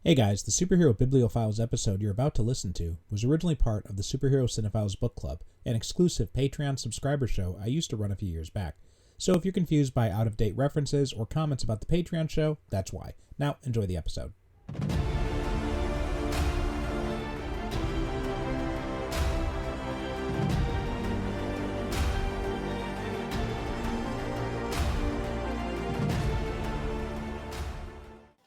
Hey guys, the Superhero Bibliophiles episode you're about to listen to was originally part of the Superhero Cinephiles Book Club, an exclusive Patreon subscriber show I used to run a few years back. So if you're confused by out-of-date references or comments about the Patreon show, that's why. Now, enjoy the episode.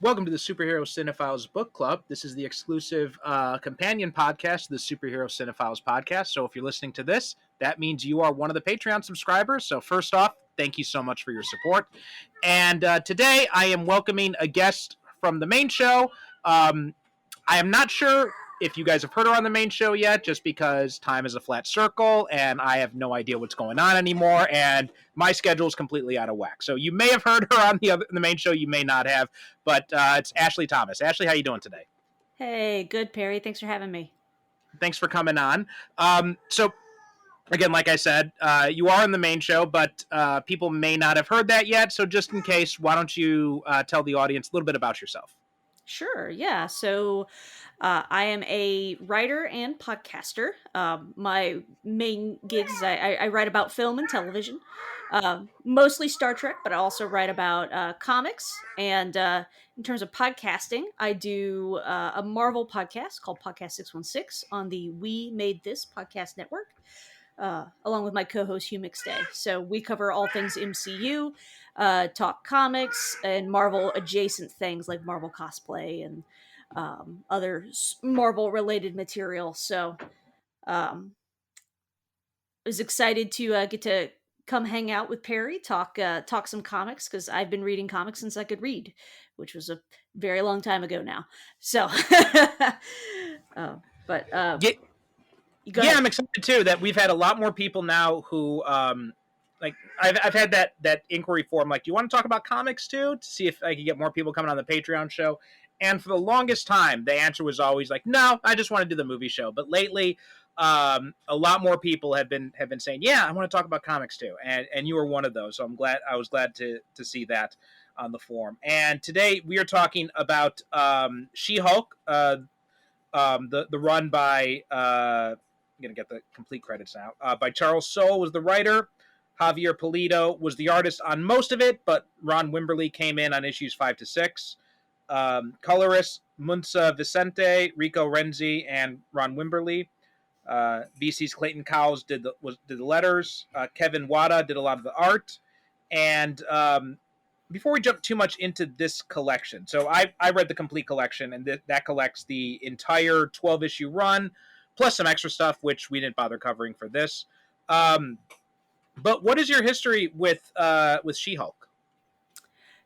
Welcome to the Superhero Cinephiles Book Club. This is the exclusive companion podcast to the Superhero Cinephiles podcast. So if you're listening to this, that means you are one of the Patreon subscribers. So first off, thank you so much for your support. And today I am welcoming a guest from the main show. I am not sure if you guys have heard her on the main show yet, just because time is a flat circle and I have no idea what's going on anymore, and my schedule is completely out of whack. So you may have heard her on the main show, you may not have, but it's Ashley Thomas. Ashley, how you doing today? Hey, good, Perry. Thanks for having me. Thanks for coming on. So again, like I said, you are on the main show, but people may not have heard that yet. So just in case, why don't you tell the audience a little bit about yourself? Sure, yeah. So I am a writer and podcaster. My main gigs, I write about film and television, mostly Star Trek, but I also write about comics. And in terms of podcasting, I do a Marvel podcast called Podcast 616 on the We Made This podcast network. Along with my co-host Hugh McStay. So we cover all things MCU, talk comics and Marvel adjacent things like Marvel cosplay and other Marvel related material. So I was excited to get to come hang out with Perry, talk some comics, because I've been reading comics since I could read, which was a very long time ago now. So, Yeah, I'm excited too that we've had a lot more people now who, like, I've had that inquiry form, like, do you want to talk about comics too, to see if I could get more people coming on the Patreon show. And for the longest time, the answer was always like, no, I just want to do the movie show. But lately, a lot more people have been saying, yeah, I want to talk about comics too, and you were one of those. So I was glad to see that on the forum. And today we are talking about She-Hulk, the run by. I'm going to get the complete credits now. By Charles Soule was the writer. Javier Pulido was the artist on most of it, but Ron Wimberly came in on issues 5 to 6. Colorist Munsa Vicente, Rico Renzi, and Ron Wimberly. VC's Clayton Cowles did the letters. Kevin Wada did a lot of the art. And before we jump too much into this collection, so I read the complete collection, and that collects the entire 12-issue run, plus some extra stuff, which we didn't bother covering for this. But what is your history with She-Hulk?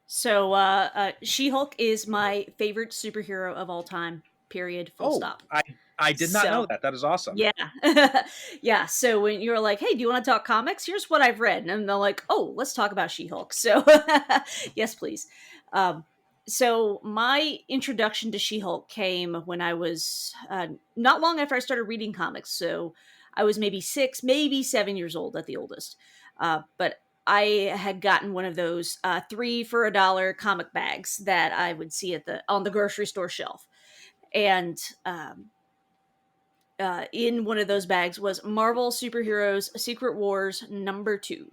So She-Hulk is my favorite superhero of all time, period, full stop. I did not know that. That is awesome. Yeah. Yeah. So when you're like, hey, do you want to talk comics? Here's what I've read. And they're like, oh, let's talk about She-Hulk. So yes, please. So my introduction to She-Hulk came when I was not long after I started reading comics. So I was maybe 6, maybe 7 years old at the oldest. But I had gotten one of those 3 for $1 comic bags that I would see on the grocery store shelf. And in one of those bags was Marvel Superheroes Secret Wars #2.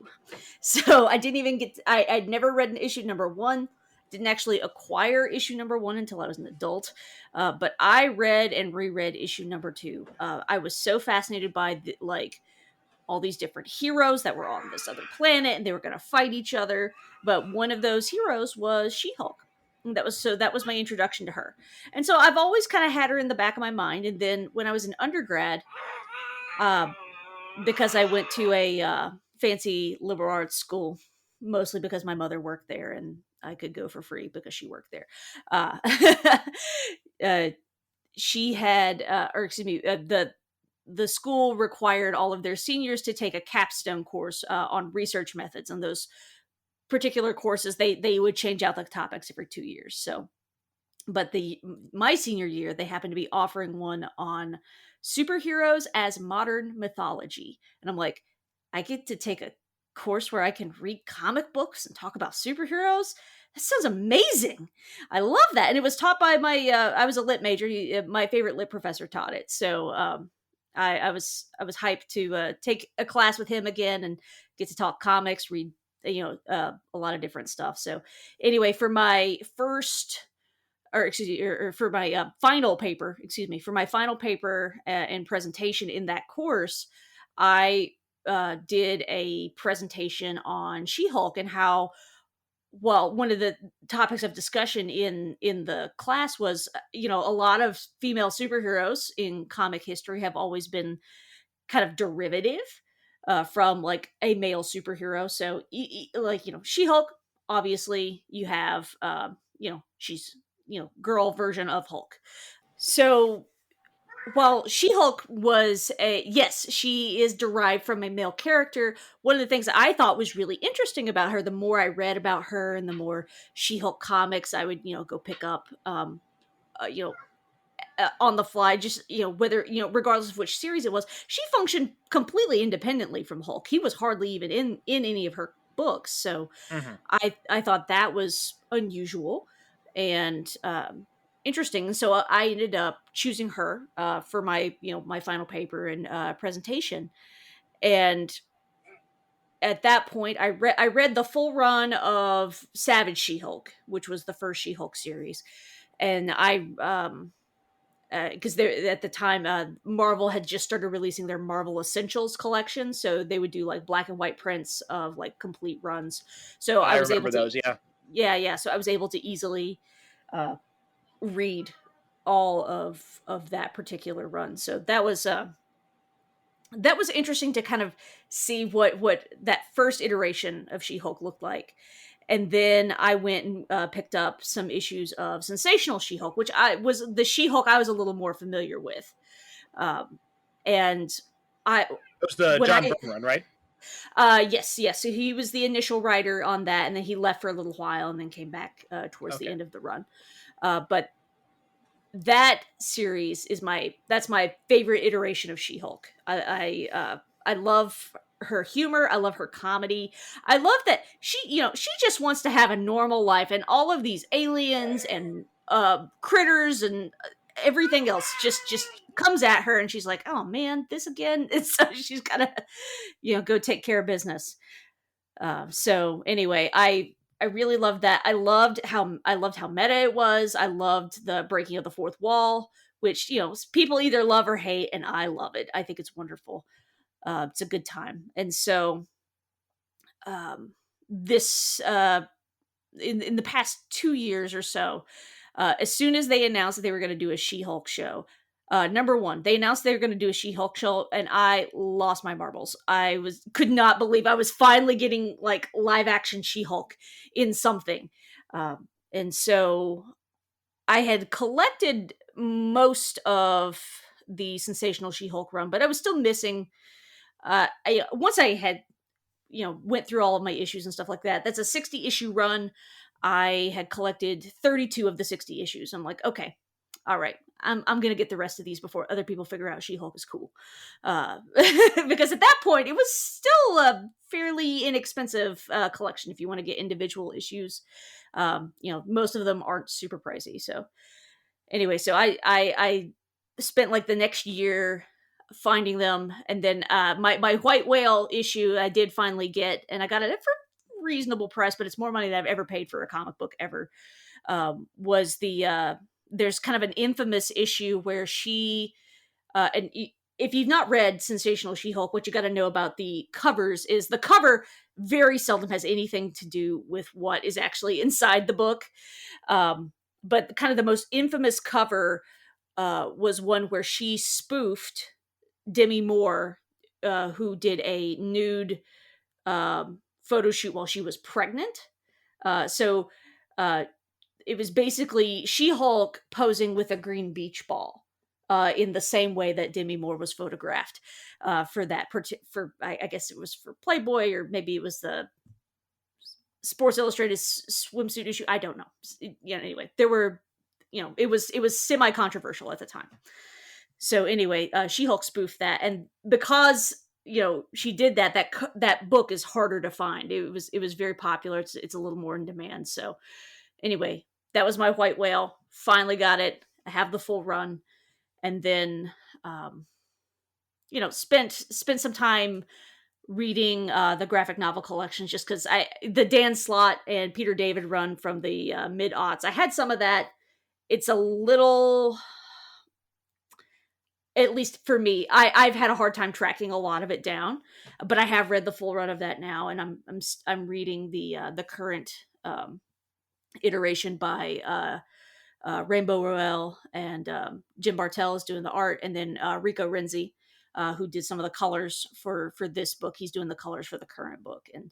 So I didn't even I'd never read an issue #1. Didn't actually acquire issue #1 until I was an adult. But I read and reread issue #2. I was so fascinated by all these different heroes that were on this other planet, and they were going to fight each other. But one of those heroes was She-Hulk. That was my introduction to her. And so I've always kind of had her in the back of my mind. And then when I was an undergrad, because I went to a fancy liberal arts school, mostly because my mother worked there and I could go for free because she worked there. She had, the school required all of their seniors to take a capstone course on research methods, and those particular courses they would change out the topics every 2 years. So, but my senior year they happened to be offering one on superheroes as modern mythology, and I'm like, I get to take a course where I can read comic books and talk about superheroes. that sounds amazing. I love that. And it was taught by my, I was a lit major. My favorite lit professor taught it. So, I was hyped to take a class with him again and get to talk comics, read, a lot of different stuff. So anyway, for my first, or excuse me, or for my final paper, for my final paper and presentation in that course, I did a presentation on She-Hulk and how, well, one of the topics of discussion in the class was, a lot of female superheroes in comic history have always been kind of derivative from like a male superhero. So like, She-Hulk, obviously you have, she's, girl version of Hulk. So while She-Hulk was yes, she is derived from a male character. One of the things that I thought was really interesting about her, the more I read about her and the more She-Hulk comics I would, go pick up, on the fly, just, whether, regardless of which series it was, she functioned completely independently from Hulk. He was hardly even in any of her books. So Mm-hmm. I thought that was unusual and interesting. So I ended up choosing her for my, my final paper and presentation. And at that point, I read the full run of Savage She-Hulk, which was the first She-Hulk series, and I because at the time Marvel had just started releasing their Marvel Essentials collection, so they would do like black and white prints of like complete runs. So I I was able remember to, those. Yeah. yeah. So I was able to easily uh, read all of that particular run. So that was interesting to kind of see what that first iteration of She-Hulk looked like. And then I went and picked up some issues of Sensational She-Hulk, which I was the She-Hulk I was a little more familiar with. And I It was the when John I Byrne run, right? yes, so he was the initial writer on that, and then he left for a little while and then came back towards the Okay. end of the run. But that series is that's my favorite iteration of She-Hulk. I love her humor. I love her comedy. I love that she just wants to have a normal life, and all of these aliens and critters and everything else just comes at her, and she's like, oh man, this again. It's she's gotta go take care of business. So anyway, I really loved that. I loved how meta it was. I loved the breaking of the fourth wall, which people either love or hate, and I love it. I think it's wonderful. It's a good time, and so this in the past 2 years or so, as soon as they announced that they were going to do a She-Hulk show, number one, they announced they were going to do a She-Hulk show, and I lost my marbles. Could not believe I was finally getting like live action She-Hulk in something, and so I had collected most of the Sensational She-Hulk run, but I was still missing. Once I had went through all of my issues and stuff like that. That's a 60 issue run. I had collected 32 of the 60 issues. I'm like, okay, all right. I'm gonna get the rest of these before other people figure out She-Hulk is cool, because at that point it was still a fairly inexpensive collection if you want to get individual issues. Most of them aren't super pricey. So anyway, so I spent like the next year finding them, and then my White Whale issue I did finally get, and I got it for reasonable price, but it's more money than I've ever paid for a comic book ever. Was the there's kind of an infamous issue where she and if you've not read Sensational She-Hulk, what you got to know about the covers is the cover very seldom has anything to do with what is actually inside the book. But kind of the most infamous cover was one where she spoofed Demi Moore, who did a nude photo shoot while she was pregnant. So it was basically She-Hulk posing with a green beach ball. In the same way that Demi Moore was photographed for that for I guess it was for Playboy, or maybe it was the Sports Illustrated swimsuit issue. I don't know. Anyway, there were, it was semi controversial at the time. So anyway, She-Hulk spoofed that, and because she did that book is harder to find. It was very popular. It's a little more in demand. So anyway, that was my White Whale. Finally got it. I have the full run, and then um, spent some time reading the graphic novel collections just because the Dan Slott and Peter David run from the mid aughts. I had some of that. It's a little, at least for me, I've had a hard time tracking a lot of it down, but I have read the full run of that now, and I'm reading the current iteration by Rainbow Roel, and Jim Bartell is doing the art, and then Rico Renzi, who did some of the colors for this book. He's doing the colors for the current book, and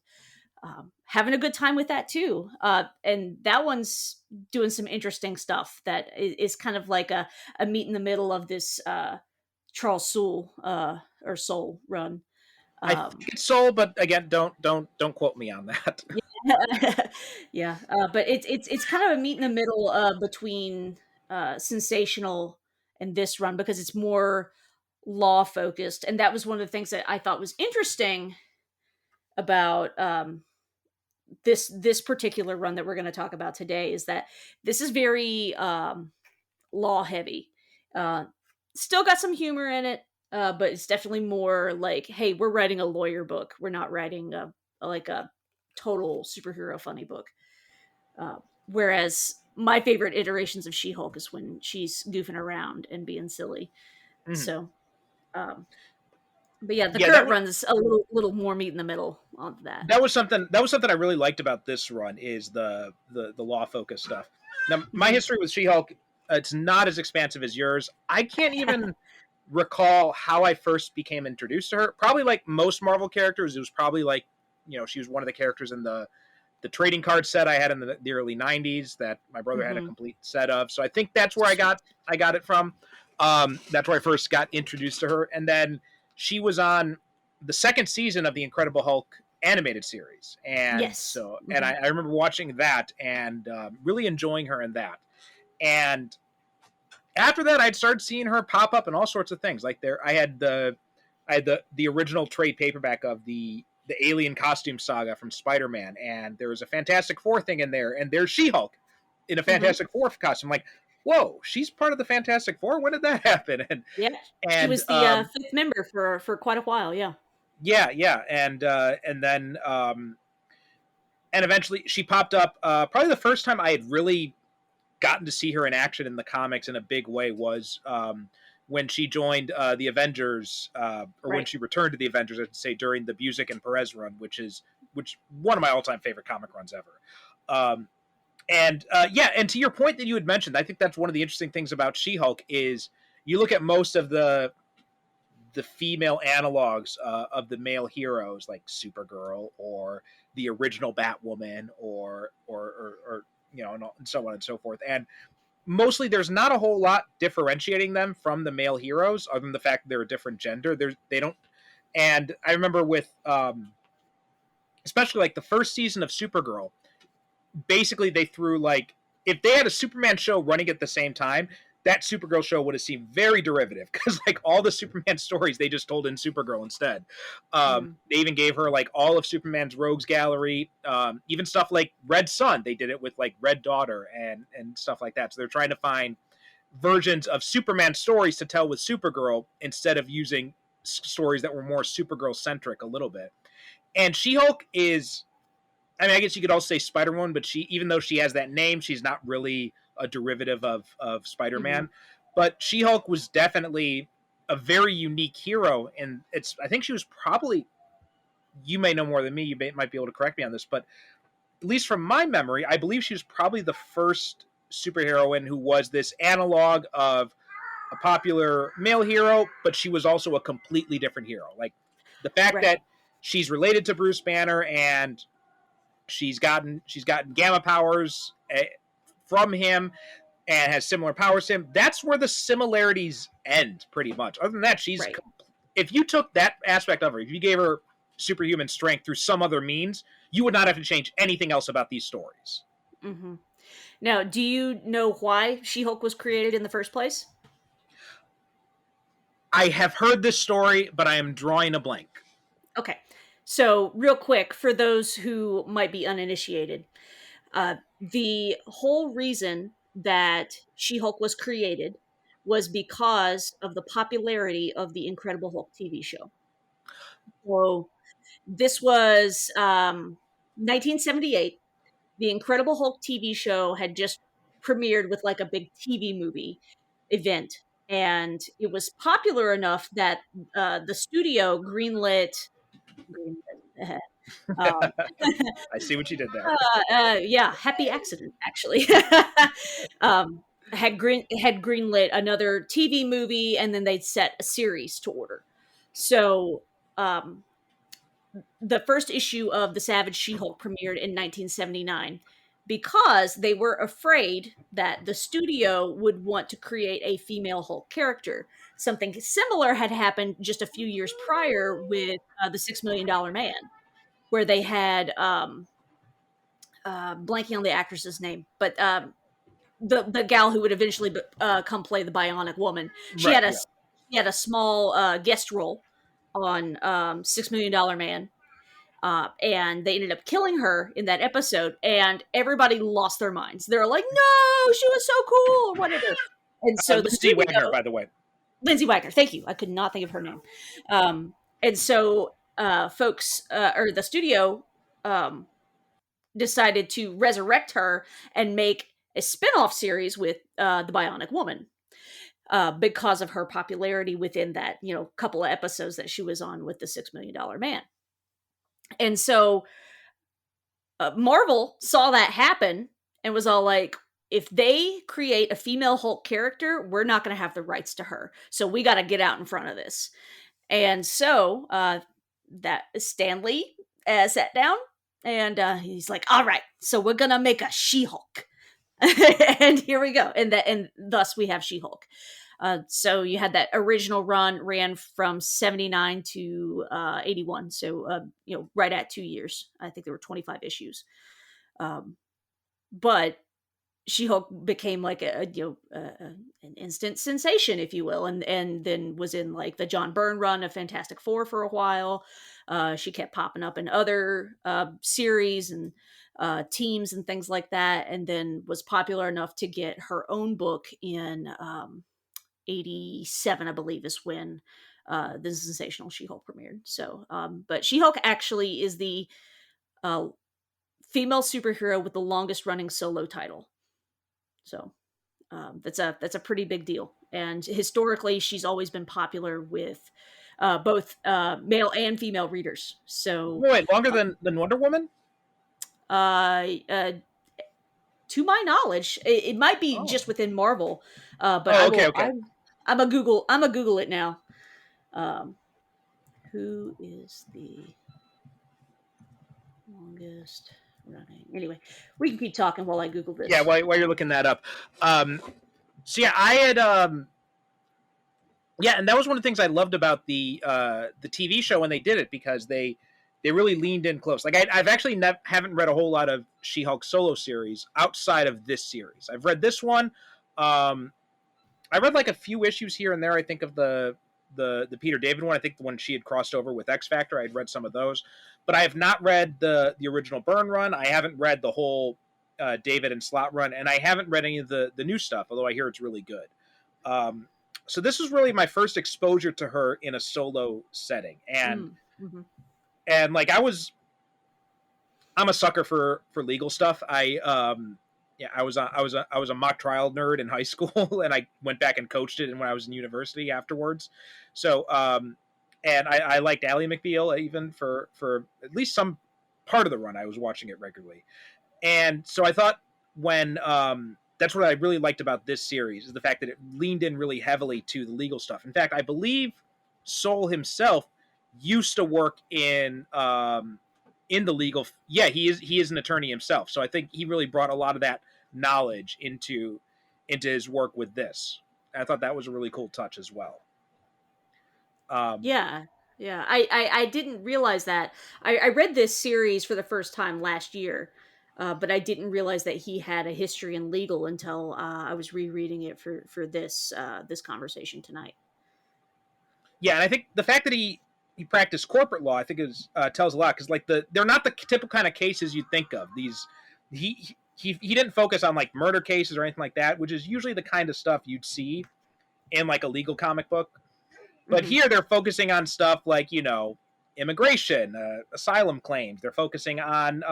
having a good time with that too. And that one's doing some interesting stuff that is kind of like a meet in the middle of this Charles Soule or Soule run. I think it's Soule, but again, don't quote me on that. Yeah, but it's kind of a meet in the middle between sensational and this run, because it's more law focused, and that was one of the things that I thought was interesting about this particular run that we're going to talk about today, is that this is very law heavy. Still got some humor in it, but it's definitely more like, hey, we're writing a lawyer book. We're not writing a total superhero funny book. Whereas my favorite iterations of She-Hulk is when she's goofing around and being silly. Mhm. So, but yeah, the Yeah, current run's a little more meat in the middle on that. That was something I really liked about this run, is the law focus stuff. Now, my history with She-Hulk, it's not as expansive as yours. I can't even recall how I first became introduced to her. Probably like most Marvel characters, it was probably like, she was one of the characters in the trading card set I had in the early 90s that my brother had a complete set of. So I think that's where I got it from. That's where I first got introduced to her. And then she was on the second season of the Incredible Hulk animated series. And Yes. so, and I remember watching that and really enjoying her in that. And after that, I'd started seeing her pop up in all sorts of things. Like I had the original trade paperback of the alien costume saga from Spider-Man, and there was a Fantastic Four thing in there, and there's She-Hulk in a Fantastic Four costume. Like, whoa, she's part of the Fantastic Four? When did that happen? And she was the fifth member for quite a while. Yeah, and then and eventually she popped up. Probably the first time I had really gotten to see her in action in the comics in a big way was when she joined the Avengers, when she returned to the Avengers, I should say, during the Busiek and Perez run, which one of my all-time favorite comic runs ever. And to your point that you had mentioned, I think that's one of the interesting things about She-Hulk is you look at most of the female analogs of the male heroes, like Supergirl or the original Batwoman or and so on and so forth. And mostly there's not a whole lot differentiating them from the male heroes, other than the fact that they're a different gender. They don't. And I remember with especially like the first season of Supergirl, basically they threw like, if they had a Superman show running at the same time, that Supergirl show would have seemed very derivative, because like all the Superman stories they just told in Supergirl instead. They even gave her like all of Superman's rogues gallery, even stuff like Red Sun. They did it with like Red Daughter and stuff like that. So they're trying to find versions of Superman stories to tell with Supergirl instead of using stories that were more Supergirl centric a little bit. And She-Hulk is, I mean, I guess you could also say Spider-Woman, but even though she has that name, she's not really a derivative of Spider-Man. But She-Hulk was definitely a very unique hero, and I think she was probably, you may know more than me, you might be able to correct me on this, but at least from my memory, I believe she was probably the first superheroine who was this analog of a popular male hero, but she was also a completely different hero. Like the fact that she's related to Bruce Banner and she's gotten gamma powers from him and has similar powers to him. That's where the similarities end, pretty much. Other than that, if you took that aspect of her, if you gave her superhuman strength through some other means, you would not have to change anything else about these stories. Now, do you know why She-Hulk was created in the first place? I have heard this story, but I am drawing a blank. Okay. So, real quick, for those who might be uninitiated, the whole reason that She Hulk was created was because of the popularity of the Incredible Hulk TV show. So, this was 1978. The Incredible Hulk TV show had just premiered with like a big TV movie event. And it was popular enough that the studio greenlit um, I see what you did there. yeah, happy accident actually. Had greenlit another TV movie, and then they'd set a series to order. So um, the first issue of the Savage She-Hulk premiered in 1979 because they were afraid that the studio would want to create a female Hulk character. Something similar had happened just a few years prior with the $6 Million Man, where they had blanking on the actress's name, but the gal who would eventually come play the Bionic Woman. She Right. had a Yeah. she had a small guest role on $6 Million Man, and they ended up killing her in that episode, and everybody lost their minds. They were like, "No, she was so cool," or whatever. And so the Lindsay studio, Wagner, by the way. Lindsay Wagner, thank you. I could not think of her name. And so folks or the studio um, decided to resurrect her and make a spin-off series with the Bionic Woman because of her popularity within that, couple of episodes that she was on with the $6 Million Man. And so Marvel saw that happen and was all like, if they create a female Hulk character, we're not going to have the rights to her. So we got to get out in front of this. And so that Stanley sat down and he's like, all right, so we're going to make a She-Hulk. And here we go. And thus we have She-Hulk. So you had that original run ran from 79 to 81. So, right at 2 years. I think there were 25 issues. But She-Hulk became like an instant sensation, if you will, and then was in like the John Byrne run of Fantastic Four for a while. She kept popping up in other series and teams and things like that, and then was popular enough to get her own book in 87, I believe, is when the Sensational She-Hulk premiered. So, but She-Hulk actually is the female superhero with the longest running solo title. So that's a pretty big deal. And historically, she's always been popular with both male and female readers. So, Wait, longer than Wonder Woman? uh, uh, to my knowledge, it might be Oh. just within Marvel, but Oh, okay, okay. I'm a Google it now. Who is the longest running? Anyway, we can keep talking while I Google this. Yeah, while you're looking that up. So yeah, I had yeah, and that was one of the things I loved about the TV show when they did it, because they really leaned in close. Like I've actually haven't read a whole lot of She-Hulk solo series outside of this series. I've read this one. I read like a few issues here and there. I think of the Peter David one. I think the one she had crossed over with X Factor. I'd read some of those, but I have not read the original Byrne run. I haven't read the whole David and Slott run, and I haven't read any of the new stuff, although I hear it's really good. So this was really my first exposure to her in a solo setting, and and like I'm a sucker for legal stuff. I was a mock trial nerd in high school, and I went back and coached it, and when I was in university afterwards. So and I liked Ally McBeal even for at least some part of the run. I was watching it regularly, and so I thought when that's what I really liked about this series, is the fact that it leaned in really heavily to the legal stuff. In fact, I believe Soule himself used to work in the legal. Yeah, he is an attorney himself, so I think he really brought a lot of that knowledge into his work with this. And I thought that was a really cool touch as well. Yeah. I didn't realize that. I read this series for the first time last year, but I didn't realize that he had a history in legal until I was rereading it for this this conversation tonight. Yeah, and I think the fact that he practiced corporate law, I think is tells a lot, because like they're not the typical kind of cases you think of. These he didn't focus on like murder cases or anything like that, which is usually the kind of stuff you'd see in like a legal comic book. But Mm-hmm. here they're focusing on stuff like, immigration, asylum claims. They're focusing on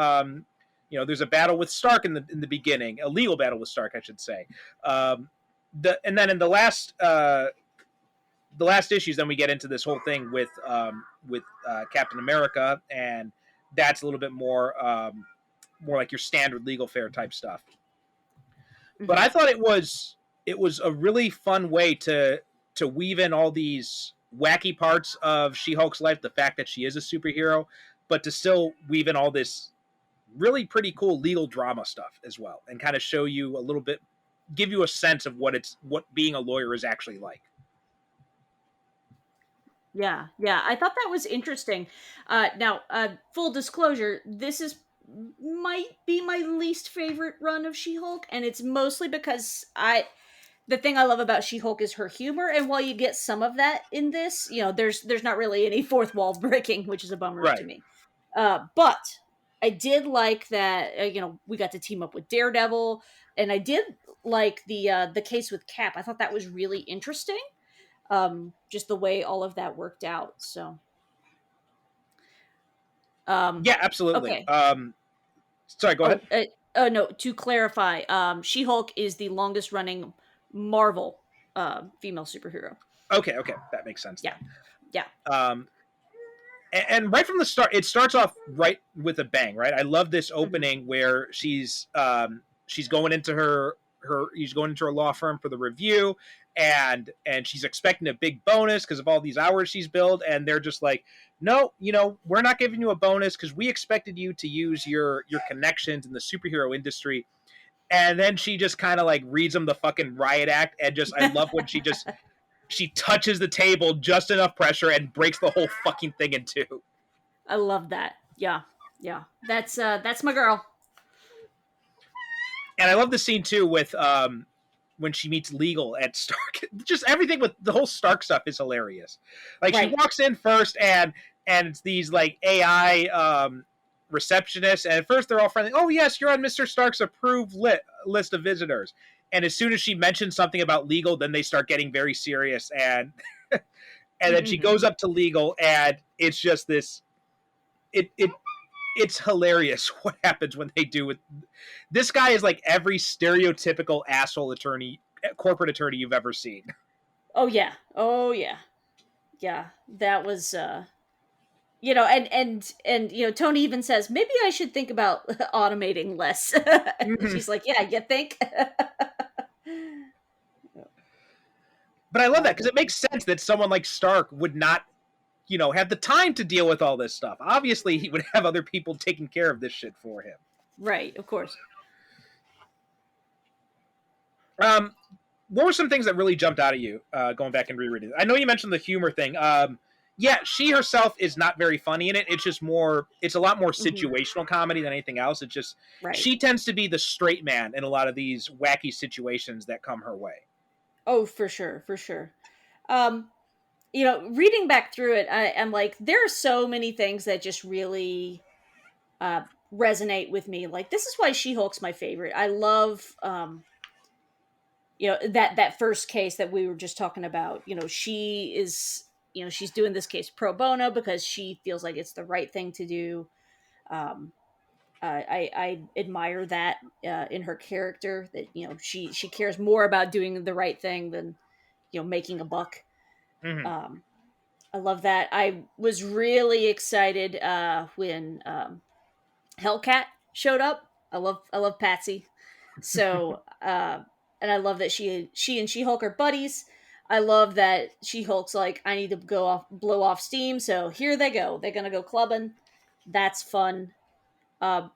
there's a battle with Stark in the beginning, a legal battle with Stark, I should say. And then in the last issues, then we get into this whole thing with Captain America, and that's a little bit more like your standard legal fare type stuff. But Mm-hmm. I thought it was a really fun way to weave in all these wacky parts of She-Hulk's life, the fact that she is a superhero, but to still weave in all this really pretty cool legal drama stuff as well, and kind of show you a little bit, give you a sense of what being a lawyer is actually like. Yeah, yeah. I thought that was interesting. Now, full disclosure, this is might be my least favorite run of She-Hulk, and it's mostly because the thing I love about She-Hulk is her humor, and while you get some of that in this, there's not really any fourth wall breaking, which is a bummer to Right. me. But I did like that. We got to team up with Daredevil, and I did like the case with Cap. I thought that was really interesting. Just the way all of that worked out. So, Yeah, absolutely. okay. Sorry, go ahead. No. To clarify, She-Hulk is the longest running Marvel female superhero. Okay, that makes sense Yeah, then. yeah. And right from the start, it starts off right with a bang. Right, I love this Mm-hmm. opening where she's going into he's going into her law firm for the review, and she's expecting a big bonus because of all these hours she's billed, and they're just like, no, we're not giving you a bonus because we expected you to use your connections in the superhero industry. And then she just kind of like reads them the fucking riot act, and just, I love when she touches the table, just enough pressure, and breaks the whole fucking thing in two. I love that. Yeah, yeah. That's my girl. And I love the scene too with when she meets Legal at Stark. Just everything with the whole Stark stuff is hilarious. Like, she Right. walks in first, and it's these like AI receptionists, and at first they're all friendly. Oh yes, you're on Mr. Stark's approved list of visitors. And as soon as she mentions something about Legal, then they start getting very serious, and and then she Mm-hmm. goes up to Legal, and it's just this. It's hilarious what happens when they do it. This guy is like every stereotypical asshole corporate attorney you've ever seen. Oh yeah. Oh yeah. Yeah. That was and Tony even says maybe I should think about automating less. Mm-hmm. She's like, yeah, you think. But I love that because it makes sense that someone like Stark would not, have the time to deal with all this stuff. Obviously, he would have other people taking care of this shit for him. Right, of course. What were some things that really jumped out at you going back and rereading it? I know you mentioned the humor thing. Yeah, she herself is not very funny in it. It's just it's a lot more situational comedy than anything else. It's just, right. She tends to be the straight man in a lot of these wacky situations that come her way. Oh, for sure, for sure. Reading back through it, I'm like, there are so many things that just really resonate with me. Like, this is why She-Hulk's my favorite. I love that first case that we were just talking about. She is, she's doing this case pro bono because she feels like it's the right thing to do. I admire that in her character, that she cares more about doing the right thing than making a buck. Mm-hmm. I love that. I was really excited when Hellcat showed up. I love Patsy. So and I love that she and She-Hulk are buddies. I love that She-Hulk's like, I need to blow off steam, so here they go. They're gonna go clubbing. That's fun. Um,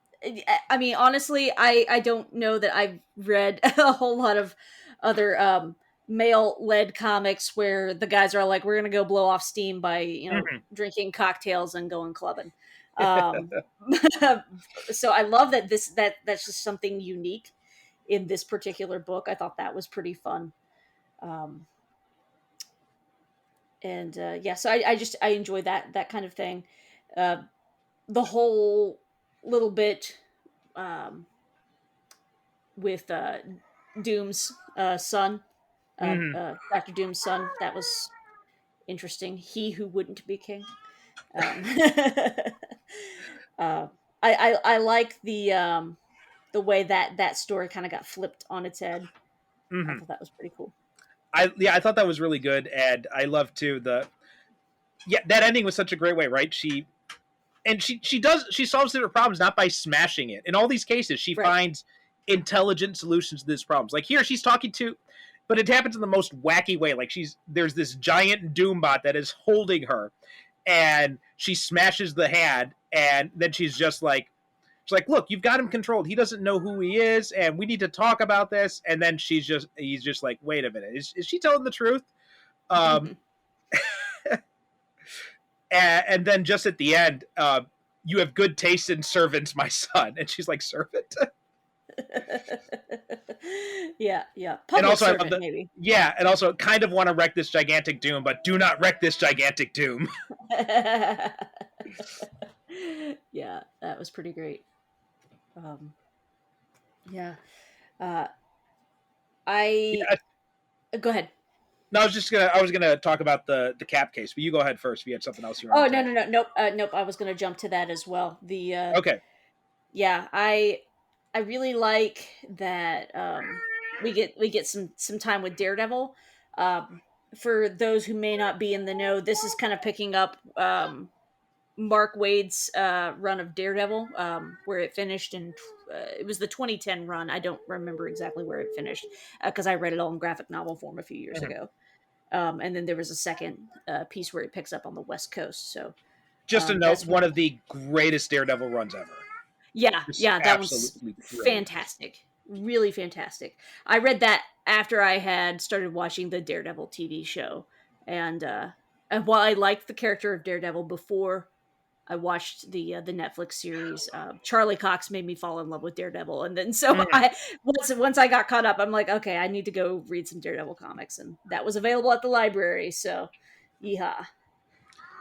I mean, honestly, I don't know that I've read a whole lot of other male-led comics where the guys are like, we're gonna go blow off steam by Mm-hmm. drinking cocktails and going clubbing. Um, so I love that that's just something unique in this particular book. I thought that was pretty fun. Um, And yeah, so I enjoy that kind of thing. Uh, the whole little bit um, with Doom's son, Hmm. Doctor Doom's son, that was interesting. He who wouldn't be king. Um, uh, I like the way that story kind of got flipped on its head. I Hmm. thought that was pretty cool. I thought that was really good, and I love too that ending was such a great way, right? She solves their problems not by smashing it. In all these cases, she Right. finds intelligent solutions to these problems. Like here, she's talking to, but it happens in the most wacky way. Like there's this giant Doombot that is holding her, and she smashes the hand, and then she's like, look, you've got him controlled. He doesn't know who he is, and we need to talk about this. And then he's just like, wait a minute, is she telling the truth? Um, and then just at the end, you have good taste in servants, my son. And she's like, servant? Yeah, yeah. And Public also, I love servant, the, maybe. yeah, and also kind of want to wreck this gigantic doom, but do not wreck this gigantic doom. Yeah, that was pretty great. Um, yeah. Uh, I Yeah, Go ahead. no, I was gonna talk about the cap case, but you go ahead first if you had something else you Oh wanted to no talk no no nope nope. I was gonna jump to that as well. about. Okay. Yeah, I really like that we get some time with Daredevil. Um, for those who may not be in the know, this is kind of picking up Mark Waid's run of Daredevil, where it finished in it was the 2010 run. I don't remember exactly where it finished because I read it all in graphic novel form a few years Mhm. ago. And then there was a second piece where it picks up on the West Coast. So Just a note, that's one of the greatest Daredevil runs ever. yeah, Just yeah, that one's absolutely brilliant. fantastic. Really fantastic. I read that after I had started watching the Daredevil TV show. And while I liked the character of Daredevil before I watched the Netflix series, Charlie Cox made me fall in love with Daredevil. And then so Mhm. I once I got caught up, I'm like, okay, I need to go read some Daredevil comics, and that was available at the library. So, yeehaw.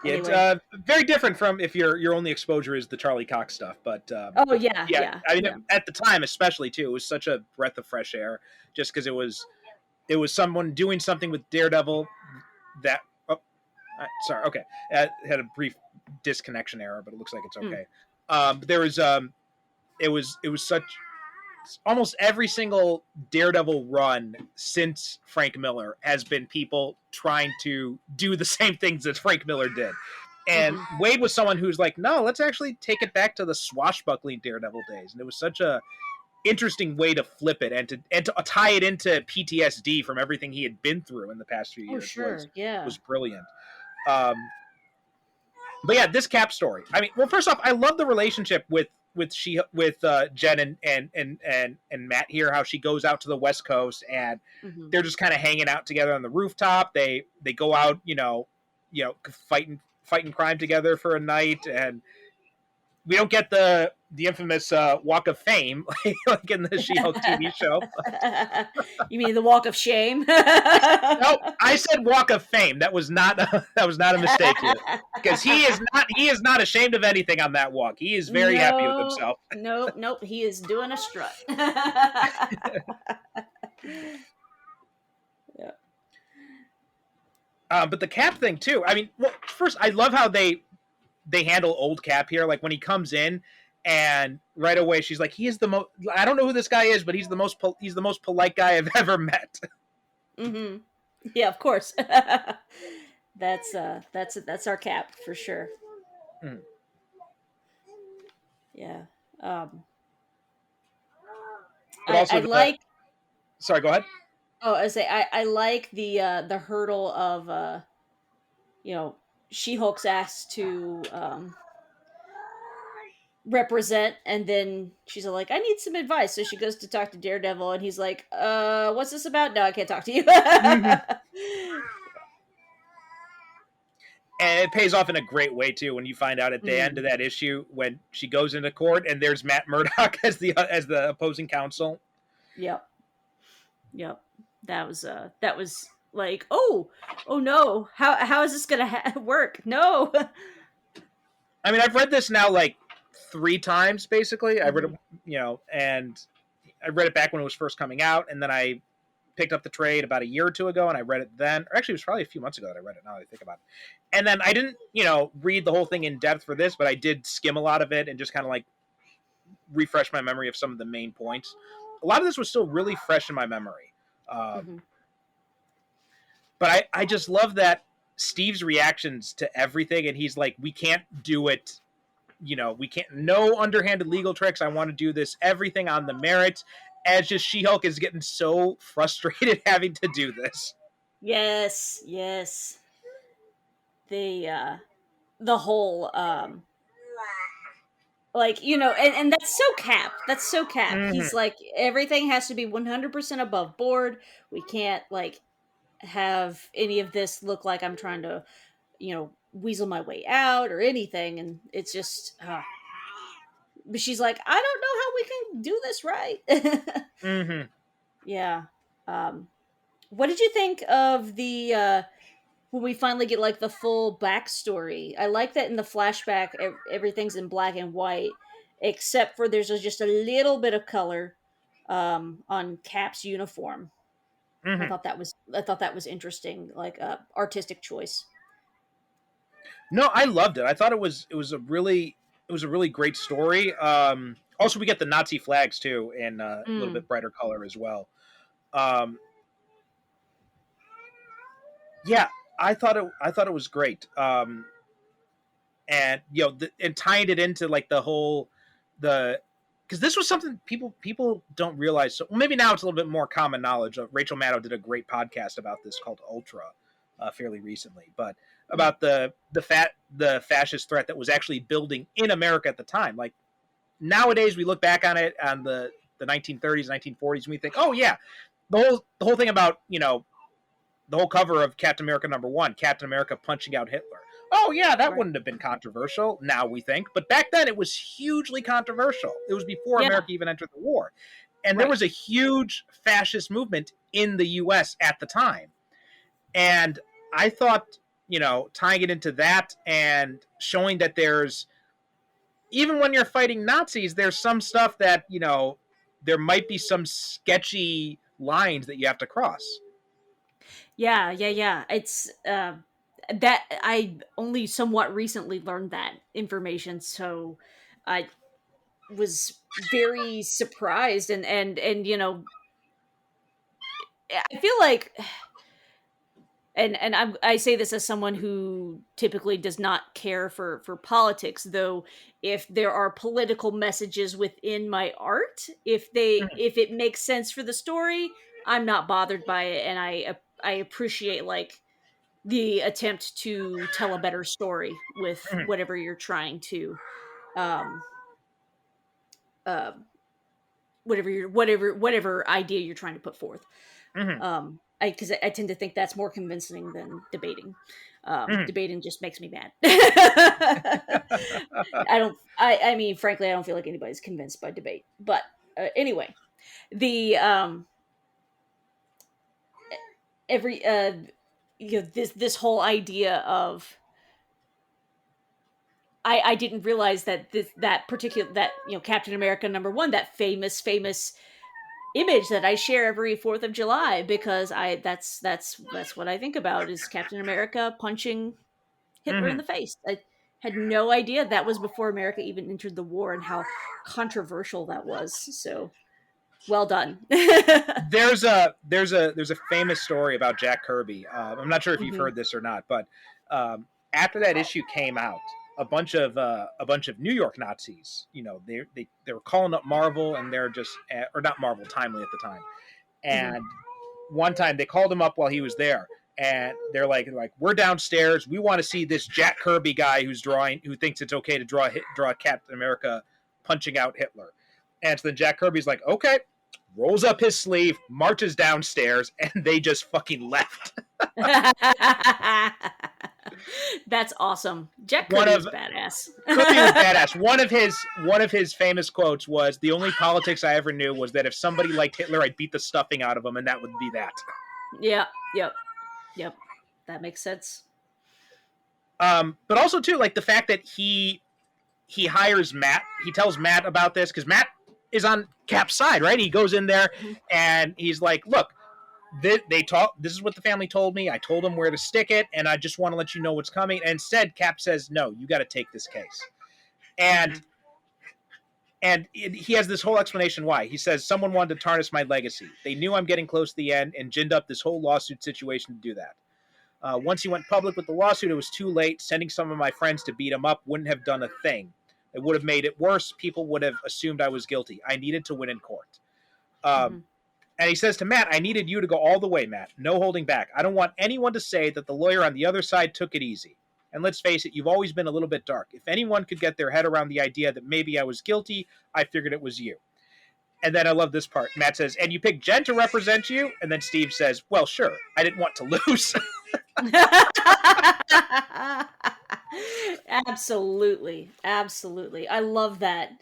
Yeah, it's Anyway, very different from if your only exposure is the Charlie Cox stuff. But oh yeah, yeah, yeah, I mean, yeah. at the time, especially too, it was such a breath of fresh air, just because it was someone doing something with Daredevil that. Oh, sorry. Okay, had a brief disconnection error, but it looks like it's Mm. okay. But there was it was such almost every single Daredevil run since Frank Miller has been people trying to do the same things that Frank Miller did. And Hmm. Wade was someone who's like, no, let's actually take it back to the swashbuckling Daredevil days. And it was such a interesting way to flip it and to tie it into PTSD from everything he had been through in the past few Oh years sure, yeah. was brilliant. Um, but yeah, this Cap story. I mean, well, first off, I love the relationship with Jen and Matt here. How she goes out to the West Coast and Hmm. they're just kind of hanging out together on the rooftop. They go out, fighting crime together for a night, and we don't get the infamous Walk of Fame like in the She-Hulk TV show. You mean the Walk of Shame? No, I said Walk of Fame. That was not that was not a mistake here because he is not ashamed of anything on that walk. He is very happy with No, himself. nope, nope. He is doing a strut. Yeah. But the Cap thing too. I mean, well, first I love how they handle old Cap here. Like when he comes in, and right away she's like, "He is the most. I don't know who this guy is, but he's the most polite guy I've ever met." Hmm. Yeah, of course. That's our Cap for sure. Mm. Yeah. But I also the like. sorry, go ahead. Oh, I say I like the hurdle of you know She Hulk's asked to represent, and then she's like, I need some advice, so she goes to talk to Daredevil, and he's like, what's this about? No, I can't talk to you. Mm-hmm. And it pays off in a great way too when you find out at the end Mm, of that issue when she goes into court and there's Matt Murdock as the opposing counsel. yep, yep. That was like, oh no, how is this gonna work? No. I mean, I've read this now like 3 times, basically. I read it, Mhm. and I read it back when it was first coming out, and then I picked up the trade about a year or two ago, and I read it then. Or actually, it was probably a few months ago that I read it. Now that I think about it, and then I didn't, read the whole thing in depth for this, but I did skim a lot of it and just kind of like refresh my memory of some of the main points. A lot of this was still really fresh in my memory, Mhm. but I just love that Steve's reactions to everything, and he's like, "We can't do it." We can't, no underhanded legal tricks. I want to do this, everything on the merits. As just She-Hulk is getting so frustrated having to do this. Yes, yes. The whole like, and that's so Cap. That's so Cap. Mm-hmm. He's like, everything has to be 100% above board. We can't like have any of this look like I'm trying to, weasel my way out or anything, and it's just but she's like, I don't know how we can do this right. Mm-hmm. Yeah. Um what did you think of the when we finally get like the full backstory? I like that in the flashback everything's in black and white, except for there's just a little bit of color on Cap's uniform. Mm-hmm. I thought that was interesting, like artistic choice. No, I loved it. I thought it was a really great story. Also, we get the Nazi flags too in a little Mm. bit brighter color as well. Um, yeah, I thought it was great. And and tying it into like the whole the because this was something people don't realize. So maybe now it's a little bit more common knowledge. Rachel Maddow did a great podcast about this called Ultra, fairly recently, but Mm. about the fascist threat that was actually building in America at the time. Like nowadays, we look back on it on the 1930s, 1940s, and we think, oh yeah, the whole thing about the whole cover of Captain America #1, Captain America punching out Hitler. Oh yeah, that Right. wouldn't have been controversial now we think, but back then it was hugely controversial. It was before Yeah. America even entered the war. And there Right. was a huge fascist movement in the US at the time. And I thought, tying it into that and showing that there's even when you're fighting Nazis, there's some stuff that, there might be some sketchy lines that you have to cross. Yeah, yeah, yeah. It's that I only somewhat recently learned that information, so I was very surprised, and I feel like, and I say this as someone who typically does not care for politics, though if there are political messages within my art, if it makes sense for the story, I'm not bothered by it, and I appreciate like the attempt to tell a better story with Mhm, whatever you're trying to um uh whatever idea you're trying to put forth. mhm, I because I tend to think that's more convincing than debating. mhm, Debating just makes me mad. I mean, frankly, I don't feel like anybody's convinced by debate, but anyway, the every this whole idea of I didn't realize that that particular that Captain America #1, that famous image that I share every 4th of July, because I that's what I think about is Captain America punching Hitler in mhm. the face. I had no idea that was before America even entered the war, and how controversial that was. So well done. There's a famous story about Jack Kirby. I'm not sure if you've Hmm. heard this or not, but after that issue came out, a bunch of New York Nazis, they were calling up Marvel, and they're just or not Marvel, Timely at the time, Hmm. and one time they called him up while he was there, and they're like we're downstairs, we want to see this Jack Kirby guy who thinks it's okay to draw Captain America punching out Hitler, and so then Jack Kirby's like okay, rolls up his sleeve, marches downstairs, and they just fucking left. That's awesome. Jack One Kirby of is badass. Kirby was badass. One of his famous quotes was, "The only politics I ever knew was that if somebody liked Hitler, I'd beat the stuffing out of him, and that would be that." Yeah. Yep. Yep, that makes sense. But also too, like the fact that he hires Matt. He tells Matt about this because Matt is on Cap's side, right? He goes in there and he's like, "Look, they talk. This is what the family told me. I told them where to stick it, and I just want to let you know what's coming." And instead, Cap says, "No, you got to take this case." And he has this whole explanation why. He says, "Someone wanted to tarnish my legacy. They knew I'm getting close to the end and ginned up this whole lawsuit situation to do that. Once he went public with the lawsuit, it was too late. Sending some of my friends to beat him up wouldn't have done a thing. It would have made it worse. People would have assumed I was guilty. I needed to win in court." And he says to Matt, "I needed you to go all the way, Matt. No holding back. I don't want anyone to say that the lawyer on the other side took it easy. And let's face it, you've always been a little bit dark. If anyone could get their head around the idea that maybe I was guilty, I figured it was you." And then I love this part. Matt says, "And you picked Jen to represent you?" And then Steve says, "Well, sure. I didn't want to lose." Absolutely, absolutely. I love that.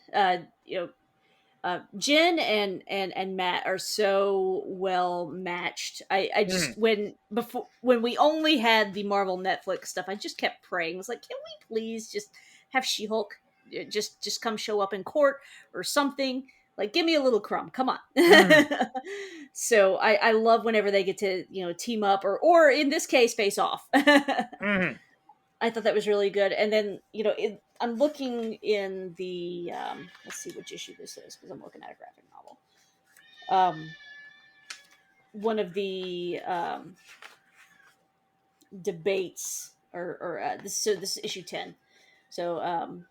Jen and Matt are so well matched. I just when we only had the Marvel Netflix stuff, I just kept praying. I was like, can we please just have She-Hulk just come show up in court or something? Like, give me a little crumb. Come on. So I love whenever they get to team up or in this case face off. I thought that was really good. And then, I'm looking in the, let's see which issue this is, because I'm looking at a graphic novel. One of the debates, this is issue 10. So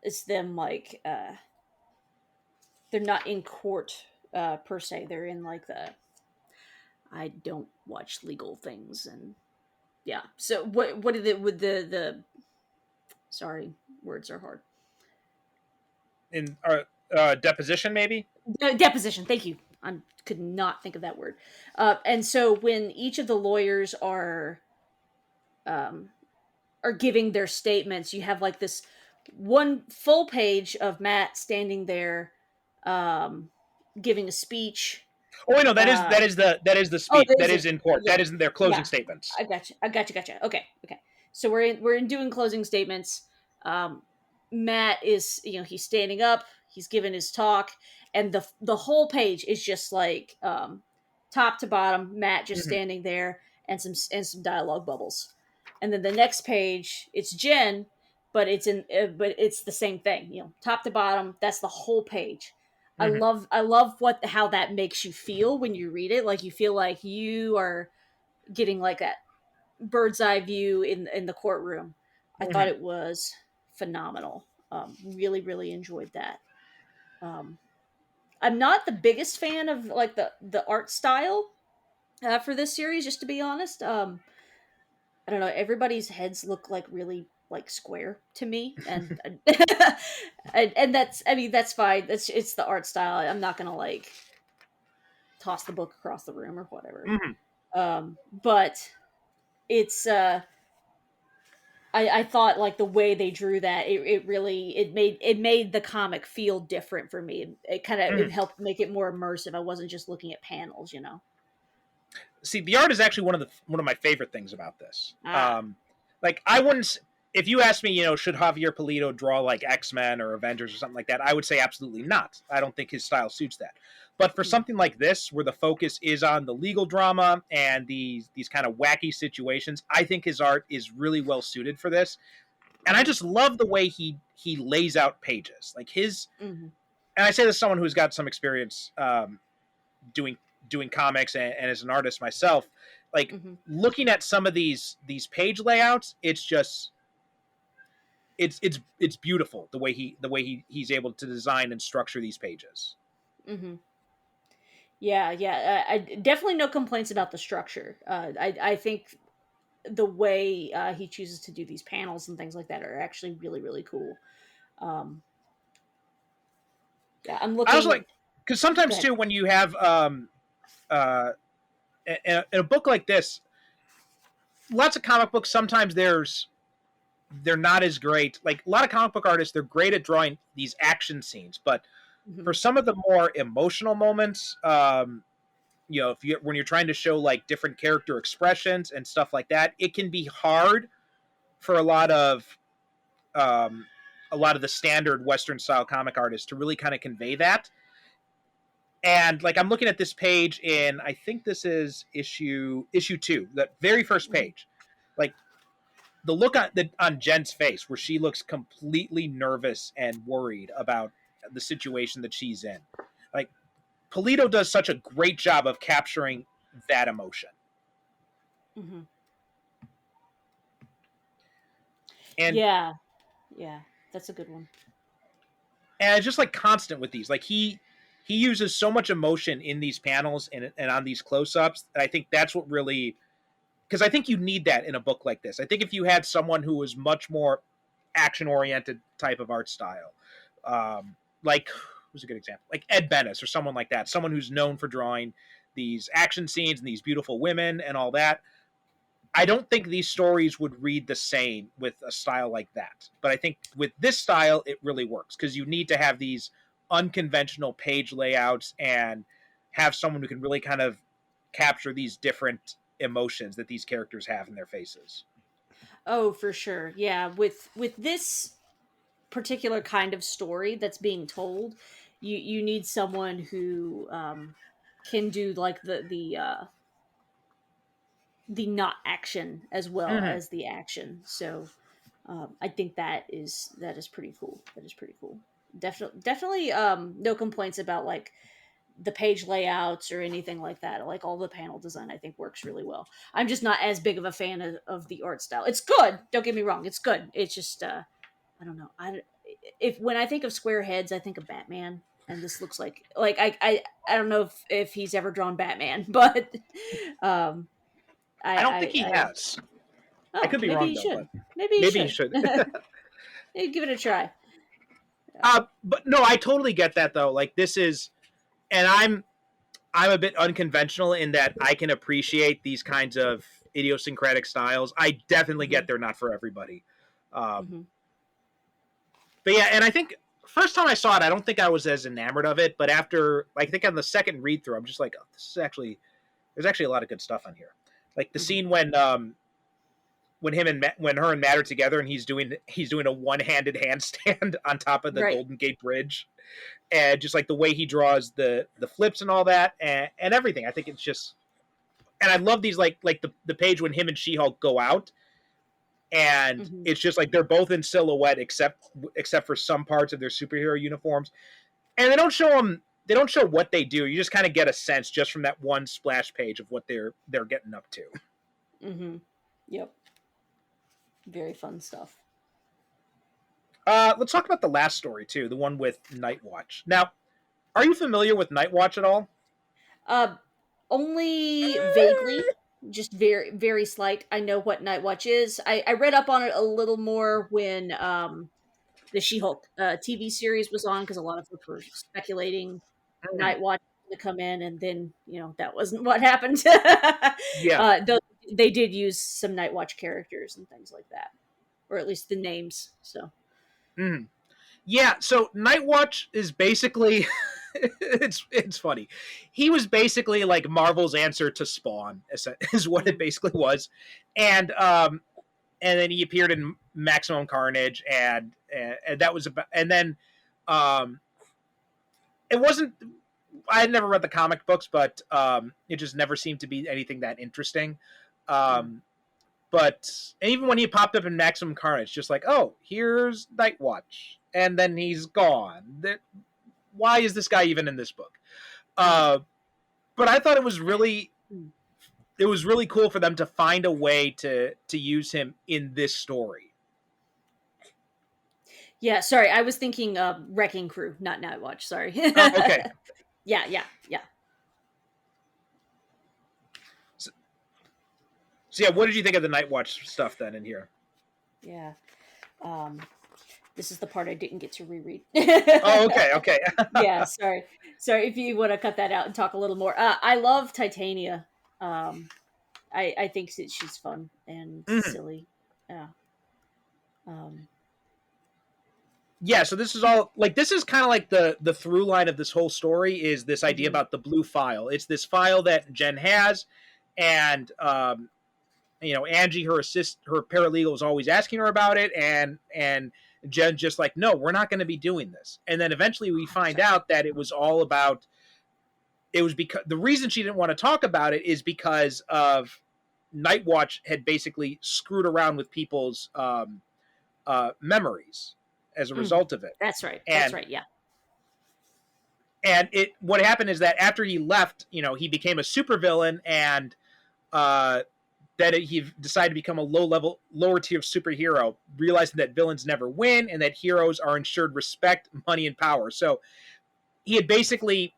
it's them like, they're not in court per se. They're in like I don't watch legal things and yeah. So what did it with the sorry, words are hard. In deposition, maybe? Deposition, thank you. I could not think of that word. And so when each of the lawyers are giving their statements, you have like this one full page of Matt standing there giving a speech. Oh wait, no, that is the speech. That is in court. Yeah. That isn't their closing statements. I gotcha. Okay. So we're in doing closing statements. Matt is he's standing up. He's giving his talk, and the whole page is just like top to bottom. Matt just standing there, and some dialogue bubbles, and then the next page it's Jen, but it's the same thing. Top to bottom. That's the whole page. I love how that makes you feel when you read it. Like you feel like you are getting like that bird's eye view in the courtroom. I thought it was phenomenal. Really, really enjoyed that. I'm not the biggest fan of like the art style for this series, just to be honest. I don't know. Everybody's heads look like really like square to me, and and that's fine. It's the art style. I'm not gonna like toss the book across the room or whatever. But it's I thought like the way they drew that it made the comic feel different for me. It kind of it helped make it more immersive. I wasn't just looking at panels, See, the art is actually one of my favorite things about this. Like I wouldn't, if you asked me, should Javier Pulido draw like X-Men or Avengers or something like that, I would say absolutely not. I don't think his style suits that. But for something like this, where the focus is on the legal drama and these kind of wacky situations, I think his art is really well suited for this. And I just love the way he lays out pages. Like his, and I say this as someone who's got some experience doing comics and as an artist myself, like looking at some of these page layouts, it's just it's beautiful the way he's able to design and structure these pages. Yeah. I definitely no complaints about the structure. I think the way he chooses to do these panels and things like that are actually really, really cool. Yeah, I'm looking. I was like, because sometimes too, when you have in a book like this, lots of comic books, sometimes they're not as great. Like a lot of comic book artists, they're great at drawing these action scenes, but for some of the more emotional moments, you know, when you're trying to show like different character expressions and stuff like that, it can be hard for a lot of the standard Western style comic artists to really kind of convey that. And like I'm looking at this page in, I think this is issue 2, that very first page. Like the look on Jen's face, where she looks completely nervous and worried about the situation that she's in. Like Pulido does such a great job of capturing that emotion. Mm-hmm. And yeah, that's a good one. And it's just like constant with these. Like he uses so much emotion in these panels and on these close-ups. And I think that's what really, because I think you need that in a book like this. I think if you had someone who was much more action-oriented type of art style, like who's a good example? Like Ed Bennis or someone like that, someone who's known for drawing these action scenes and these beautiful women and all that. I don't think these stories would read the same with a style like that. But I think with this style, it really works because you need to have these unconventional page layouts and have someone who can really kind of capture these different emotions that these characters have in their faces. Oh, for sure. Yeah, with this particular kind of story that's being told, you need someone who can do like the not action as well as the action. So I think that is pretty cool. That is pretty cool. Definitely no complaints about like the page layouts or anything like that. Like all the panel design I think works really well. I'm just not as big of a fan of the art style. It's good, don't get me wrong, it's good. It's just I don't know. If when I think of square heads, I think of Batman, and this looks like I don't know if he's ever drawn Batman, but um I don't think he has. Oh, I could be maybe wrong he though, should. but Maybe he he should. Maybe give it a try. But no, I totally get that though. Like this is, and I'm a bit unconventional in that I can appreciate these kinds of idiosyncratic styles. I definitely get they're not for everybody. But yeah, and I think first time I saw it, I don't think I was as enamored of it. But after, I think on the second read through, I'm just like, oh, this is actually, there's actually a lot of good stuff on here. Like the scene when when her and Matt are together and he's doing a one-handed handstand on top of the Golden Gate Bridge, and just like the way he draws the flips and all that and everything. I think it's just, and I love these like the page when him and She-Hulk go out, and it's just like they're both in silhouette except for some parts of their superhero uniforms, and they don't show what they do. You just kind of get a sense just from that one splash page of what they're getting up to. Yep. Very fun stuff. Let's talk about the last story too, the one with Nightwatch. Now, are you familiar with Nightwatch at all? Only vaguely, just very, very slight. I know what Nightwatch is. I read up on it a little more when the She-Hulk TV series was on, because a lot of folks were speculating Nightwatch to come in, and then that wasn't what happened. Yeah, though they did use some Nightwatch characters and things like that, or at least the names. So, yeah. So Nightwatch is basically it's funny. He was basically like Marvel's answer to Spawn, is what it basically was, and then he appeared in Maximum Carnage, and that was about, and then it wasn't. I had never read the comic books, but it just never seemed to be anything that interesting. But even when he popped up in Maximum Carnage, just like, oh, here's Nightwatch, and then he's gone. Why is this guy even in this book? But I thought it was really cool for them to find a way to use him in this story. Yeah, sorry, I was thinking Wrecking Crew, not Nightwatch. Sorry. Oh, okay. Yeah. So yeah, what did you think of the Nightwatch stuff then in here? Yeah. This is the part I didn't get to reread. Oh, okay. Yeah, sorry. If you want to cut that out and talk a little more. I love Titania. I think that she's fun and silly. Yeah. yeah, so this is all like this is kind of like the through line of this whole story is this idea Mm-hmm. about the blue file. It's this file that Jen has, and Angie, her paralegal, is always asking her about it, and Jen's just like, no, we're not going to be doing this. And then eventually we find 100%. out that it was all about. It was because the reason she didn't want to talk about it is because of Night Watch had basically screwed around with people's memories as a Mm-hmm. result of it. That's right. That's And right. Yeah. what happened is that after he left, he became a supervillain, and uh, he decided to become a lower tier superhero, realizing that villains never win and that heroes are ensured respect, money, and power. So he had basically,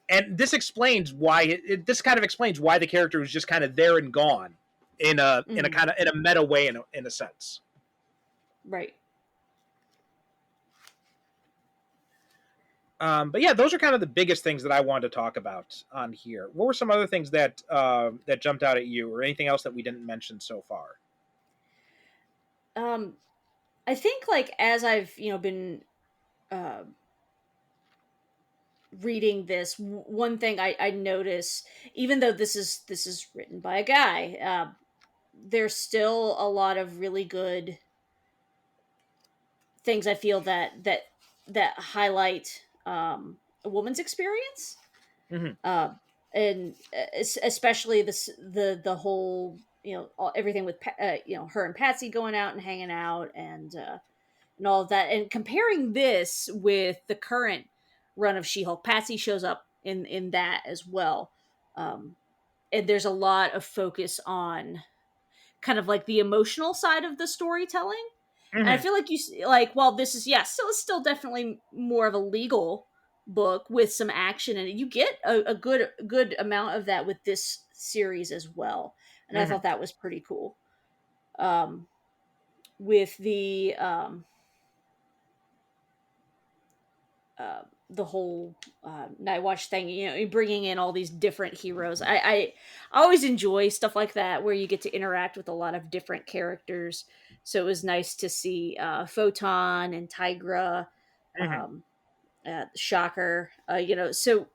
and this explains why. This kind of explains why the character was just kind of there and gone in a Mm-hmm. kind of in a meta way, in a sense. Right. But yeah, those are kind of the biggest things that I wanted to talk about on here. What were some other things that that jumped out at you, or anything else that we didn't mention so far? I think like as I've been uh, reading this, one thing I notice, even though this is written by a guy, there's still a lot of really good things I feel that highlight a woman's experience, Mm-hmm. uh, and especially the whole everything with her and Patsy going out and hanging out and all of that, and comparing this with the current run of She-Hulk. Patsy shows up in that as well, um, and there's a lot of focus on kind of like the emotional side of the storytelling. And I Mm-hmm. feel like like, while this is, yeah, still definitely more of a legal book with some action in it, you get a good amount of that with this series as well, and I Mm-hmm. thought that was pretty cool. Um, with the whole Night Watch thing, bringing in all these different heroes. I always enjoy stuff like that where you get to interact with a lot of different characters. So it was nice to see Photon and Tigra, Mm-hmm. um, Shocker. So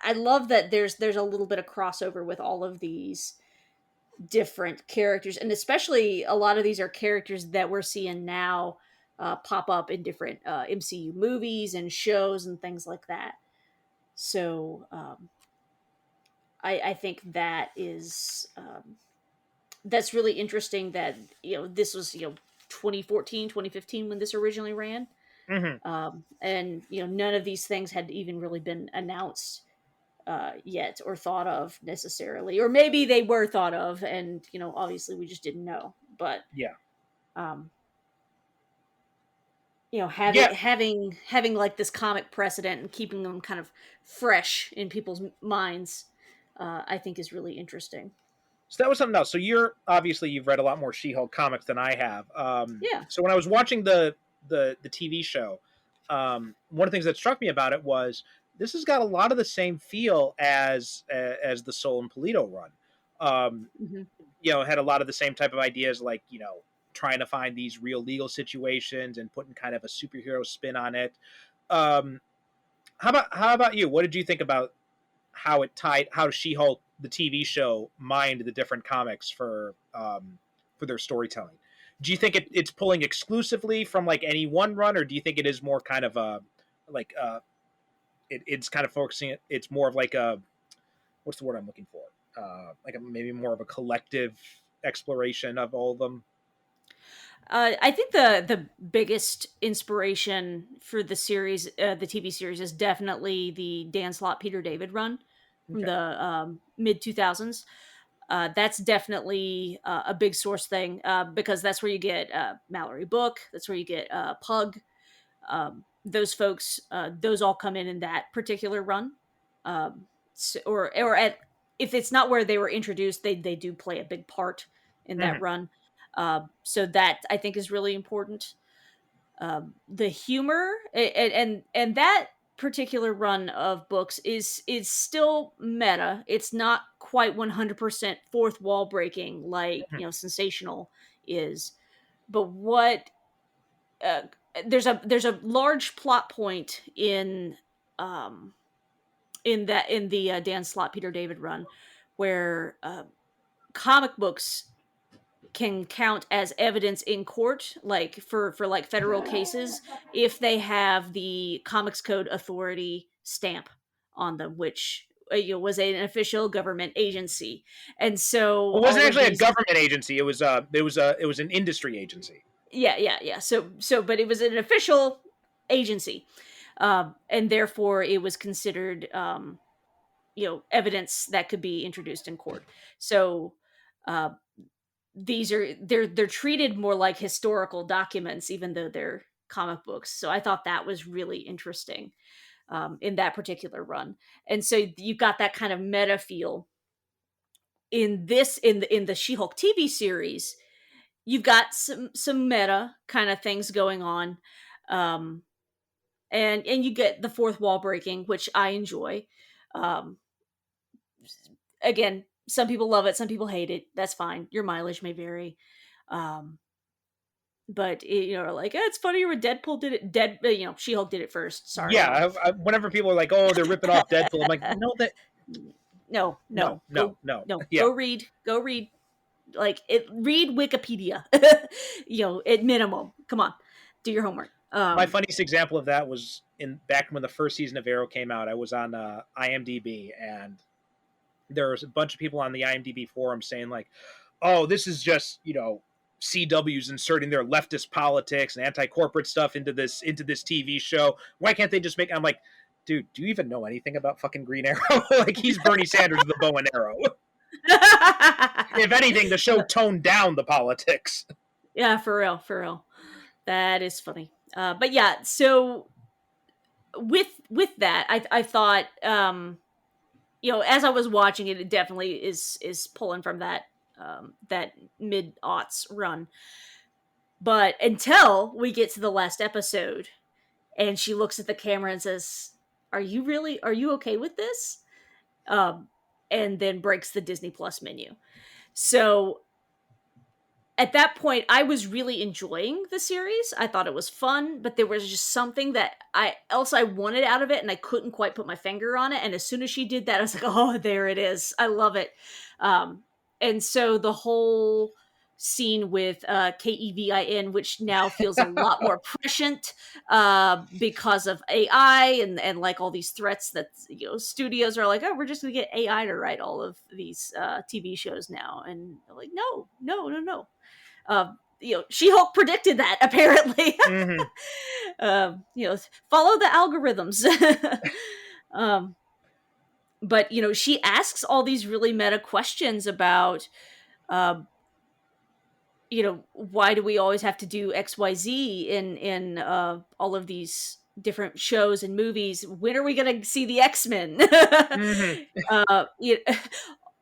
I love that there's a little bit of crossover with all of these different characters, and especially a lot of these are characters that we're seeing now pop up in different MCU movies and shows and things like that. So I think that is that's really interesting that this was 2014, 2015 when this originally ran, Mm-hmm. and none of these things had even really been announced yet or thought of necessarily, or maybe they were thought of and obviously we just didn't know. But Yeah. um Yeah. having like this comic precedent and keeping them kind of fresh in people's minds, I think is really interesting. So that was something else. So you've read a lot more She-Hulk comics than I have. Yeah. So when I was watching the TV show, one of the things that struck me about it was this has got a lot of the same feel as the Soule and Pulido run. Um, Hmm. had a lot of the same type of ideas, like trying to find these real legal situations and putting kind of a superhero spin on it. Um, how about you? What did you think about how She-Hulk the TV show mined the different comics for their storytelling? Do you think it's pulling exclusively from like any one run, or do you think it is more kind of a like it's kind of focusing? It's more of like a, what's the word I'm looking for? Like maybe more of a collective exploration of all of them. I think the biggest inspiration for the series, the TV series, is definitely the Dan Slott Peter David run from Okay. the mid 2000s. That's definitely a big source thing, because that's where you get Mallory Book. That's where you get Pug. Those folks, those all come in that particular run. Or at, if it's not where they were introduced, they do play a big part in that Mm-hmm. run. So that I think is really important. The humor and that particular run of books is still meta. It's not quite 100% fourth wall breaking like Mm-hmm. Sensational is, but what there's a large plot point um in the Dan Slott Peter David run where comic books can count as evidence in court, like for like federal cases, if they have the Comics Code Authority stamp on them, which was an official government agency. And so Well, it wasn't all of actually a these, government agency. It was an industry agency. yeah. But it was an official agency, and therefore it was considered, evidence that could be introduced in court. So. Uh, they're treated more like historical documents, even though they're comic books. So I thought that was really interesting, in that particular run. And so you got that kind of meta feel in the She-Hulk TV series. You've got some meta kind of things going on, um, and you get the fourth wall breaking, which I enjoy. Um, Again, some people love it, some people hate it. That's fine. Your mileage may vary. Um, but like, it's funnier when Deadpool did it. She-Hulk did it first. Sorry. Yeah, whenever people are like, "Oh, they're ripping off Deadpool," I'm like, "No, No. no, no, no." No. Yeah, Go read. Like it. Read Wikipedia. At minimum. Come on, do your homework. my funniest example of that was in back when the first season of Arrow came out. I was on IMDb, and there was a bunch of people on the IMDb forum saying like, "Oh, this is just CW's inserting their leftist politics and anti-corporate stuff into this TV show. Why can't they just make?" I'm like, dude, do you even know anything about fucking Green Arrow? Like, he's Bernie Sanders with the bow and arrow. If anything, the show toned down the politics. Yeah, for real. That is funny. But yeah, so with that, I thought, as I was watching it, it definitely is pulling from that mid aughts run. But until we get to the last episode, and she looks at the camera and says, are you okay with this? And then breaks the Disney Plus menu. So at that point, I was really enjoying the series. I thought it was fun, but there was just something that I wanted out of it, and I couldn't quite put my finger on it. And as soon as she did that, I was like, oh, there it is. I love it. And so the whole scene with Kevin, which now feels a lot more prescient because of AI and like all these threats that studios are like, oh, we're just gonna get AI to write all of these TV shows now, and they're like, no. She-Hulk predicted that, apparently. Follow the algorithms. But she asks all these really meta questions about why do we always have to do XYZ in all of these different shows and movies? When are we going to see the X-Men?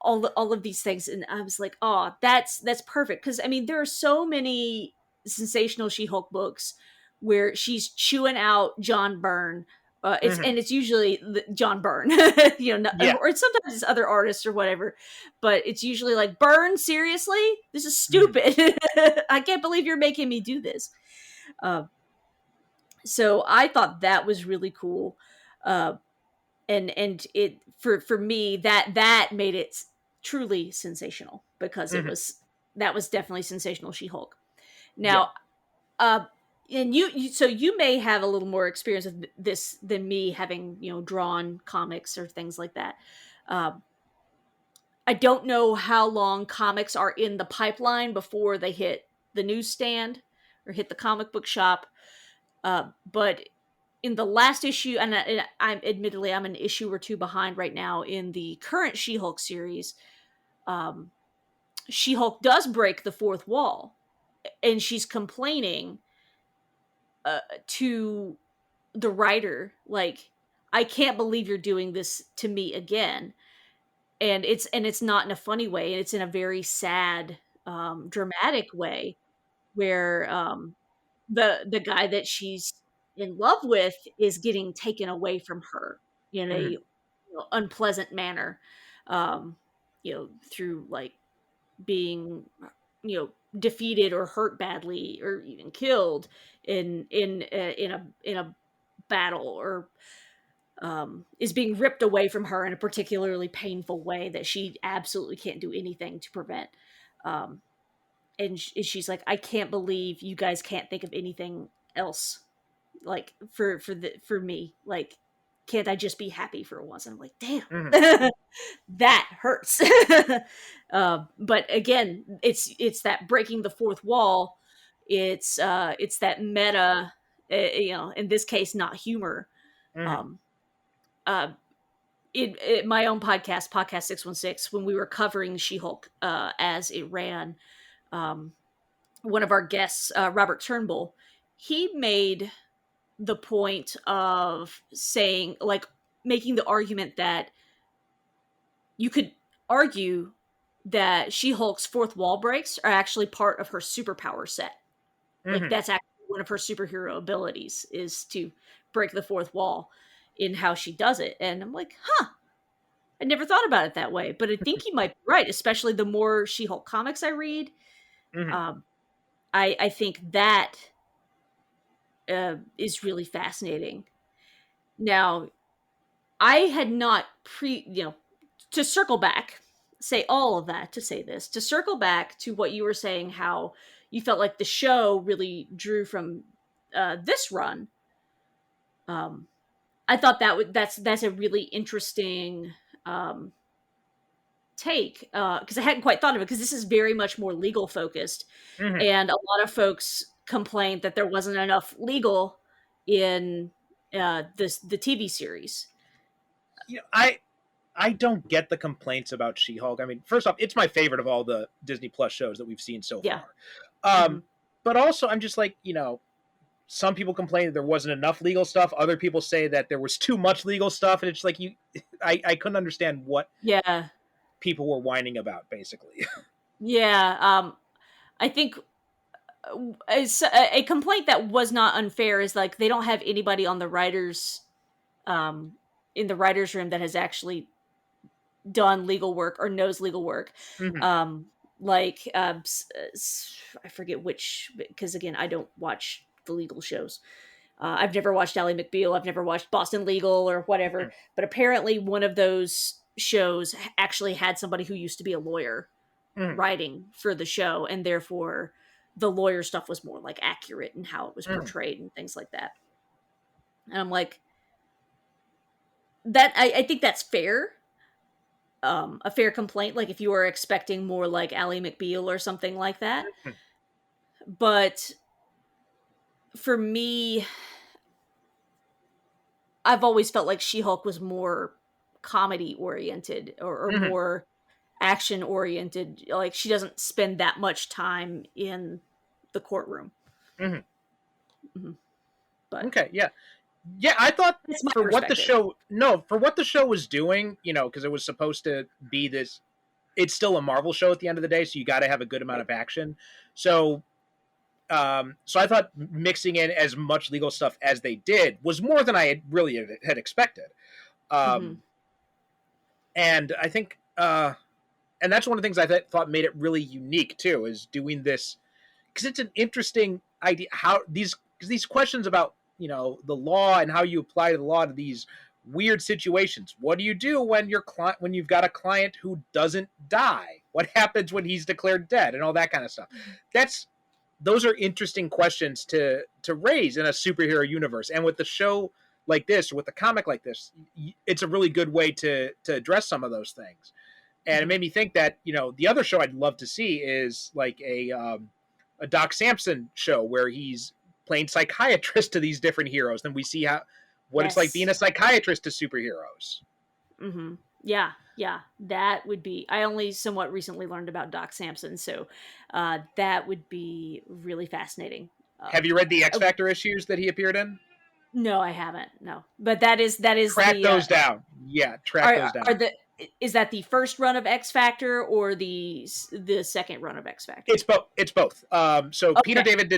All of these things, and I was like, oh, that's perfect, because I mean there are so many sensational She-Hulk books where she's chewing out John Byrne. It's usually John Byrne, Yeah. or sometimes it's other artists or whatever, but it's usually like, Byrne, seriously, this is stupid. I can't believe you're making me do this. So I thought that was really cool, and it for me that made it truly sensational, because that was definitely sensational She-Hulk. Now, and you may have a little more experience with this than me, having drawn comics or things like that. I don't know how long comics are in the pipeline before they hit the newsstand or hit the comic book shop, but in the last issue, and I'm admittedly I'm an issue or two behind right now in the current She-Hulk series. She-Hulk does break the fourth wall, and she's complaining to the writer, like, I can't believe you're doing this to me again. And it's not in a funny way, and it's in a very sad, dramatic way, where the guy that she's in love with is getting taken away from her in a unpleasant manner, through like being defeated or hurt badly or even killed in a battle, or is being ripped away from her in a particularly painful way that she absolutely can't do anything to prevent. Um, and she's like, I can't believe you guys can't think of anything else, like for me. Like, can't I just be happy for once? And I'm like, damn, Mhm. that hurts. But again, it's that breaking the fourth wall. It's that meta, in this case, not humor. Mhm. Um, uh, in my own podcast 616, when we were covering She-Hulk as it ran, um, one of our guests, Robert Turnbull, he made the point of saying, like, making the argument that you could argue that She-Hulk's fourth wall breaks are actually part of her superpower set. Like, Mhm. that's actually one of her superhero abilities, is to break the fourth wall in how she does it. And I'm like, huh, I never thought about it that way. But I think you might be right, especially the more She-Hulk comics I read. Mhm. Um, I think that is really fascinating. Now, I had not to circle back, say all of that to say this, to circle back to what you were saying, how you felt like the show really drew from this run. Um, I thought that's a really interesting um, take, because I hadn't quite thought of it, because this is very much more legal focused, Mhm. and a lot of folks complained that there wasn't enough legal in the TV series. You know, I don't get the complaints about She-Hulk. I mean, first off, it's my favorite of all the Disney Plus shows that we've seen so Yeah. far. Hmm. But also, I'm just like, some people complain that there wasn't enough legal stuff. Other people say that there was too much legal stuff, and it's like I couldn't understand what Yeah. people were whining about, basically. Yeah. I think a complaint that was not unfair is, like, they don't have anybody on the writers um in the writers room that has actually done legal work or knows legal work. Mhm. Um like I forget which, because again, I don't watch the legal shows. I've never watched Ally McBeal, I've never watched Boston Legal or whatever, but apparently one of those shows actually had somebody who used to be a lawyer Mhm. writing for the show, and therefore the lawyer stuff was more like accurate in how it was Mhm. portrayed and things like that. And I'm like, that I think that's fair. A fair complaint, like if you were expecting more like Ally McBeal or something like that. Mhm. But for me, I've always felt like She-Hulk was more comedy oriented, or Mhm. more action oriented. Like, she doesn't spend that much time in the courtroom. Mhm. Mhm. But Okay, yeah. Yeah, I thought it's my for what the perspective. show no, for what the show was doing, because it was supposed to be this it's still a Marvel show at the end of the day, so you got to have a good amount Right. of action. So so I thought mixing in as much legal stuff as they did was more than I had expected. Hmm. Um and I think and that's one of the things thought made it really unique too, is doing this, because it's an interesting idea how these questions about the law and how you apply the law to these weird situations. What do you do when when you've got a client who doesn't die? What happens when he's declared dead and all that kind of stuff? That's Those are interesting questions to raise in a superhero universe. And with the show like this, or with the comic like this, it's a really good way to address some of those things. And it Hmm. made me think that the other show I'd love to see is like a Doc Samson show where he's playing psychiatrist to these different heroes. Then we see what it's like being Yes. a psychiatrist to superheroes. Hmm. Yeah, yeah, that would be. I only somewhat recently learned about Doc Samson, so that would be really fascinating. Have you read the X Uh, Factor issues that he appeared in? no, I haven't. No, but that is Track the those down. Yeah, track those are down. the is that the first run of X Factor, or the second run of X Factor? It's both. It's both. So Peter Okay, David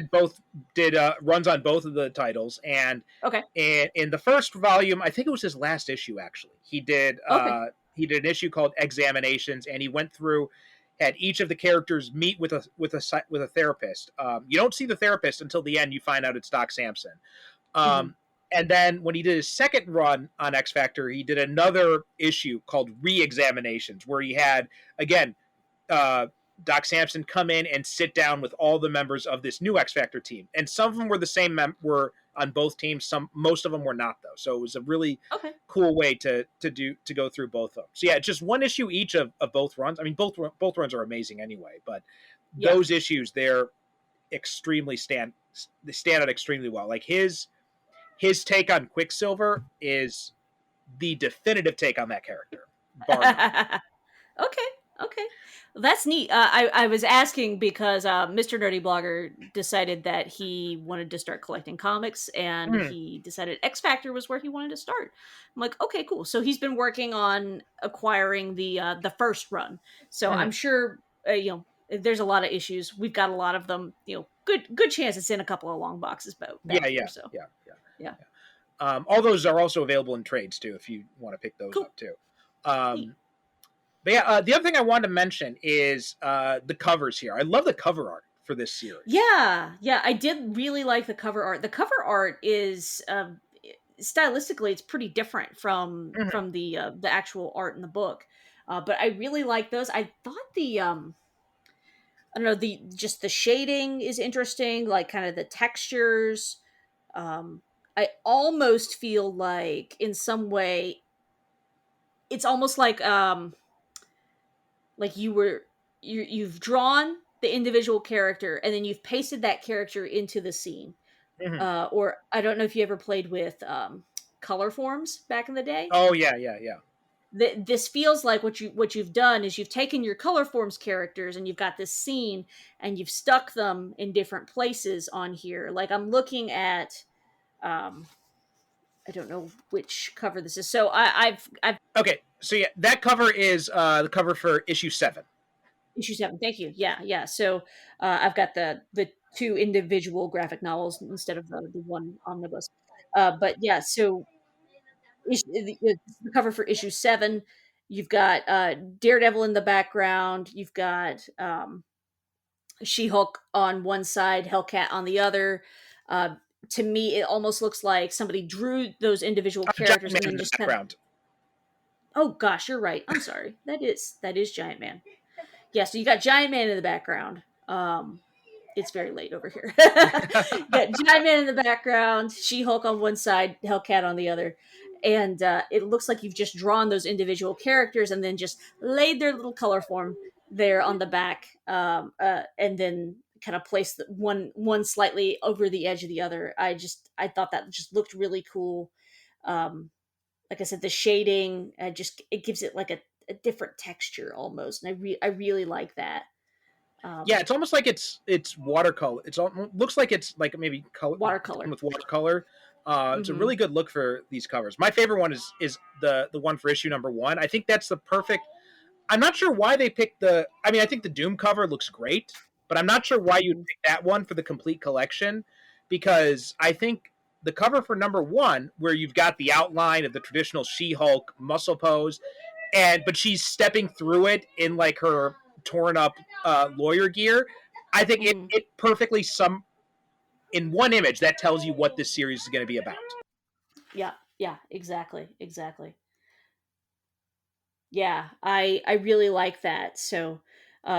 did runs on both of the titles, and okay, in the first volume, I think it was his last issue. Actually, he did okay. an issue called Examinations, and he went through had each of the characters meet with a therapist. You don't see the therapist until the end. You find out it's Doc Samson. And then when he did his second run on X Factor, he did another issue called Re-Examinations, where he had, again, Doc Samson come in and sit down with all the members of this new X Factor team. And some of them were the same, were on both teams. Most of them were not, though. So it was a really cool way to go through both of them. So yeah, just one issue each of both runs. I mean, both runs are amazing anyway, but those issues, they're extremely stand out extremely well. Like his take on Quicksilver is the definitive take on that character. Okay. Well, that's neat. I was asking because Mr. Nerdy Blogger decided that he wanted to start collecting comics, and he decided X Factor was where he wanted to start. I'm like, okay, cool. So he's been working on acquiring the first run. So I'm sure there's a lot of issues. We've got a lot of them. Good chance it's in a couple of long boxes. Yeah. All those are also available in trades too, if you want to pick those up too. But yeah, the other thing I wanted to mention is the covers here. I love the cover art for this series. Yeah, I did really like the cover art. The cover art is stylistically, it's pretty different from the actual art in the book. But I really like those. I thought the I don't know, the shading is interesting, like kind of the textures. I almost feel like in some way it's almost like you've drawn the individual character and then you've pasted that character into the scene. Or I don't know if you ever played with color forms back in the day. Oh yeah. This feels like what you've done is you've taken your color forms characters and you've got this scene and you've stuck them in different places on here. Like I'm looking at I don't know which cover this is. So I've okay. So yeah, that cover is the cover for issue 7. Issue 7. Thank you. Yeah. So I've got the 2 individual graphic novels instead of the one omnibus. But yeah, so the cover for issue 7, you've got Daredevil in the background. You've got She-Hulk on one side, Hellcat on the other. To me, it almost looks like somebody drew those individual characters and then just background. Oh gosh, you're right. I'm sorry. That is Giant Man. Yeah, so you got Giant Man in the background. It's very late over here. Got Giant Man in the background, She-Hulk on one side, Hellcat on the other. And it looks like you've just drawn those individual characters and then just laid their little color form there on the back, and then kind of placed one slightly over the edge of the other. I thought that just looked really cool. Like I said, the shading it gives it like a different texture almost, and I really like that. Yeah, it's almost like it's watercolor. Looks like it's like maybe watercolor with watercolor. It's a really good look for these covers. My favorite one is the one for issue number 1. I think that's the perfect. I'm not sure why they picked I mean, I think the Doom cover looks great, but I'm not sure why you'd pick that one for the complete collection, because I think the cover for number 1, where you've got the outline of the traditional She-Hulk muscle pose, but she's stepping through it in like her torn up lawyer gear. I think it perfectly in one image that tells you what this series is going to be about. Yeah, exactly. Yeah, I really like that. So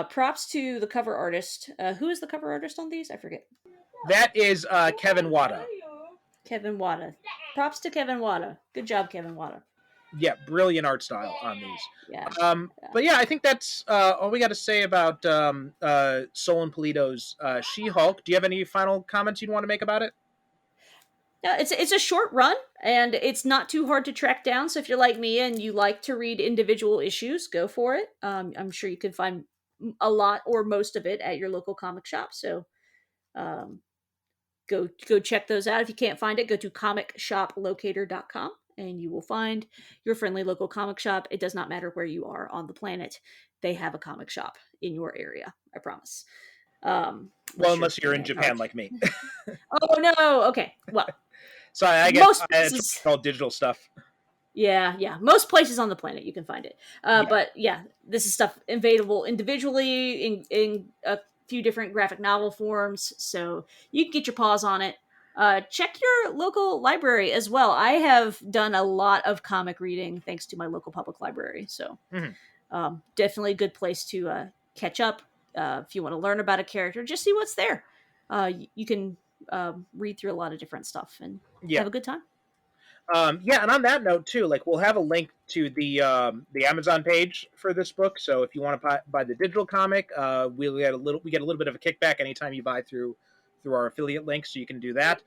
props to the cover artist. Who is the cover artist on these? I forget. That is Kevin Wada. Kevin Wada. Props to Kevin Wada. Good job, Kevin Wada. Yeah, brilliant art style on these. Yeah. But yeah, I think that's all we got to say about Soule and Pulido's She-Hulk. Do you have any final comments you'd want to make about it? Yeah, it's a short run, and it's not too hard to track down. So if you're like me and you like to read individual issues, go for it. I'm sure you can find a lot or most of it at your local comic shop. So go check those out. If you can't find it, go to comicshoplocator.com and you will find your friendly local comic shop. It does not matter where you are on the planet. They have a comic shop in your area. I promise. Well, unless you're in Japan like me. Oh no. Okay. Well, sorry, I guess I had all digital stuff. Yeah. Most places on the planet you can find it. Yeah. But yeah, this is stuff available individually in a few different graphic novel forms, so you can get your paws on it. Check your local library as well. I have done a lot of comic reading thanks to my local public library, so Mhm. definitely a good place to catch up. If you want to learn about a character, just see what's there. You can read through a lot of different stuff and Yeah. have a good time. Yeah, and on that note too, like we'll have a link to the Amazon page for this book. So if you want to buy the digital comic, we get a little bit of a kickback anytime you buy through our affiliate link, so you can do that.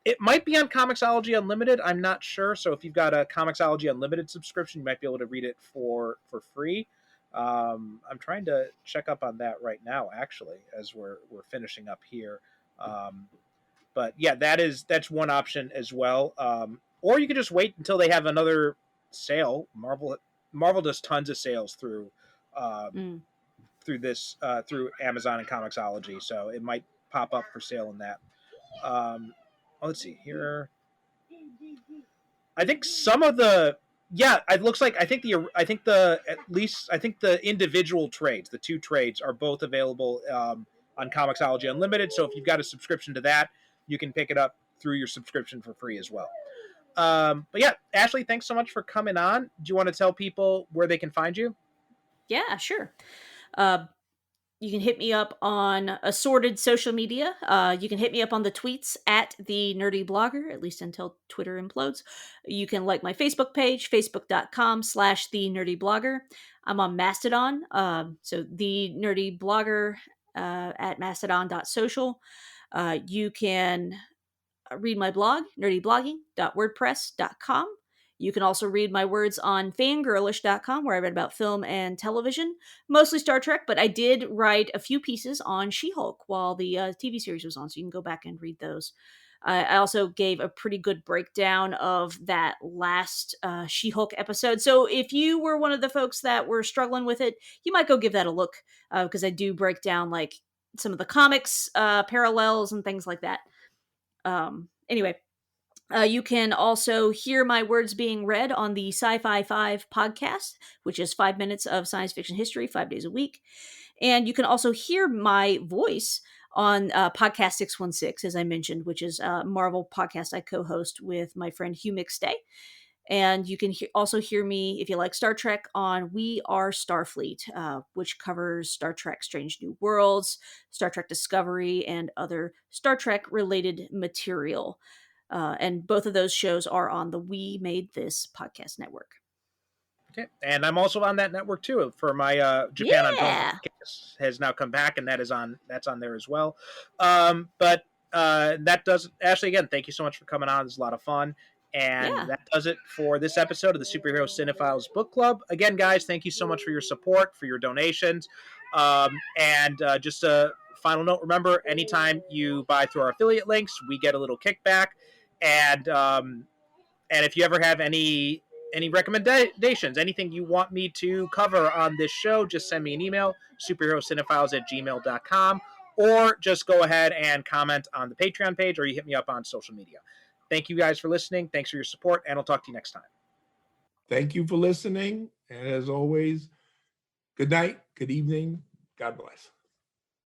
It might be on Comixology Unlimited. I'm not sure. So if you've got a Comixology Unlimited subscription, you might be able to read it for free. I'm trying to check up on that right now, actually, as we're finishing up here. Um, but yeah, that's one option as well. Or you could just wait until they have another sale. Marvel does tons of sales um, Mm. through Amazon and Comixology, so it might pop up for sale in that. Let's see here. I think some of the yeah, it looks like I think the individual trades, the two trades, are both available on Comixology Unlimited. So if you've got a subscription to that, you can pick it up through your subscription for free as well. But yeah, Ashley, thanks so much for coming on. Do you want to tell people where they can find you? Yeah, sure. Uh, you can hit me up on assorted social media. You can hit me up on the tweets at the nerdy blogger, at least until Twitter implodes. You can like my Facebook page, facebook.com/the nerdy blogger. I'm on Mastodon. So the nerdy blogger at mastodon.social. You can read my blog, nerdyblogging.wordpress.com. You can also read my words on fangirlish.com, where I read about film and television, mostly Star Trek, but I did write a few pieces on She Hulk while the TV series was on, so you can go back and read those. I also gave a pretty good breakdown of that last She Hulk episode. So if you were one of the folks that were struggling with it, you might go give that a look because I do break down like some of the comics parallels and things like that. Anyway, you can also hear my words being read on the Sci-Fi 5 podcast, which is 5 minutes of science fiction history, 5 days a week. And you can also hear my voice on Podcast 616, as I mentioned, which is a Marvel podcast I co-host with my friend Hugh McStay. And you can also hear me, if you like Star Trek, on We Are Starfleet, which covers Star Trek Strange New Worlds, Star Trek Discovery, and other Star Trek related material. And both of those shows are on the We Made This podcast network. Okay, and I'm also on that network too. For my Japan on Film Yeah. podcast has now come back, and that's on there as well. But that does Ashley again. Thank you so much for coming on. It's a lot of fun. And Yeah. that does it for this episode of the Superhero Cinephiles Book Club. Again, guys, thank you so much for your support, for your donations. And just a final note, remember, anytime you buy through our affiliate links, we get a little kickback. And if you ever have any recommendations, anything you want me to cover on this show, just send me an email, superherocinephiles@gmail.com, or just go ahead and comment on the Patreon page, or you hit me up on social media. Thank you guys for listening. Thanks for your support, and I'll talk to you next time. Thank you for listening. And as always, good night, good evening. God bless.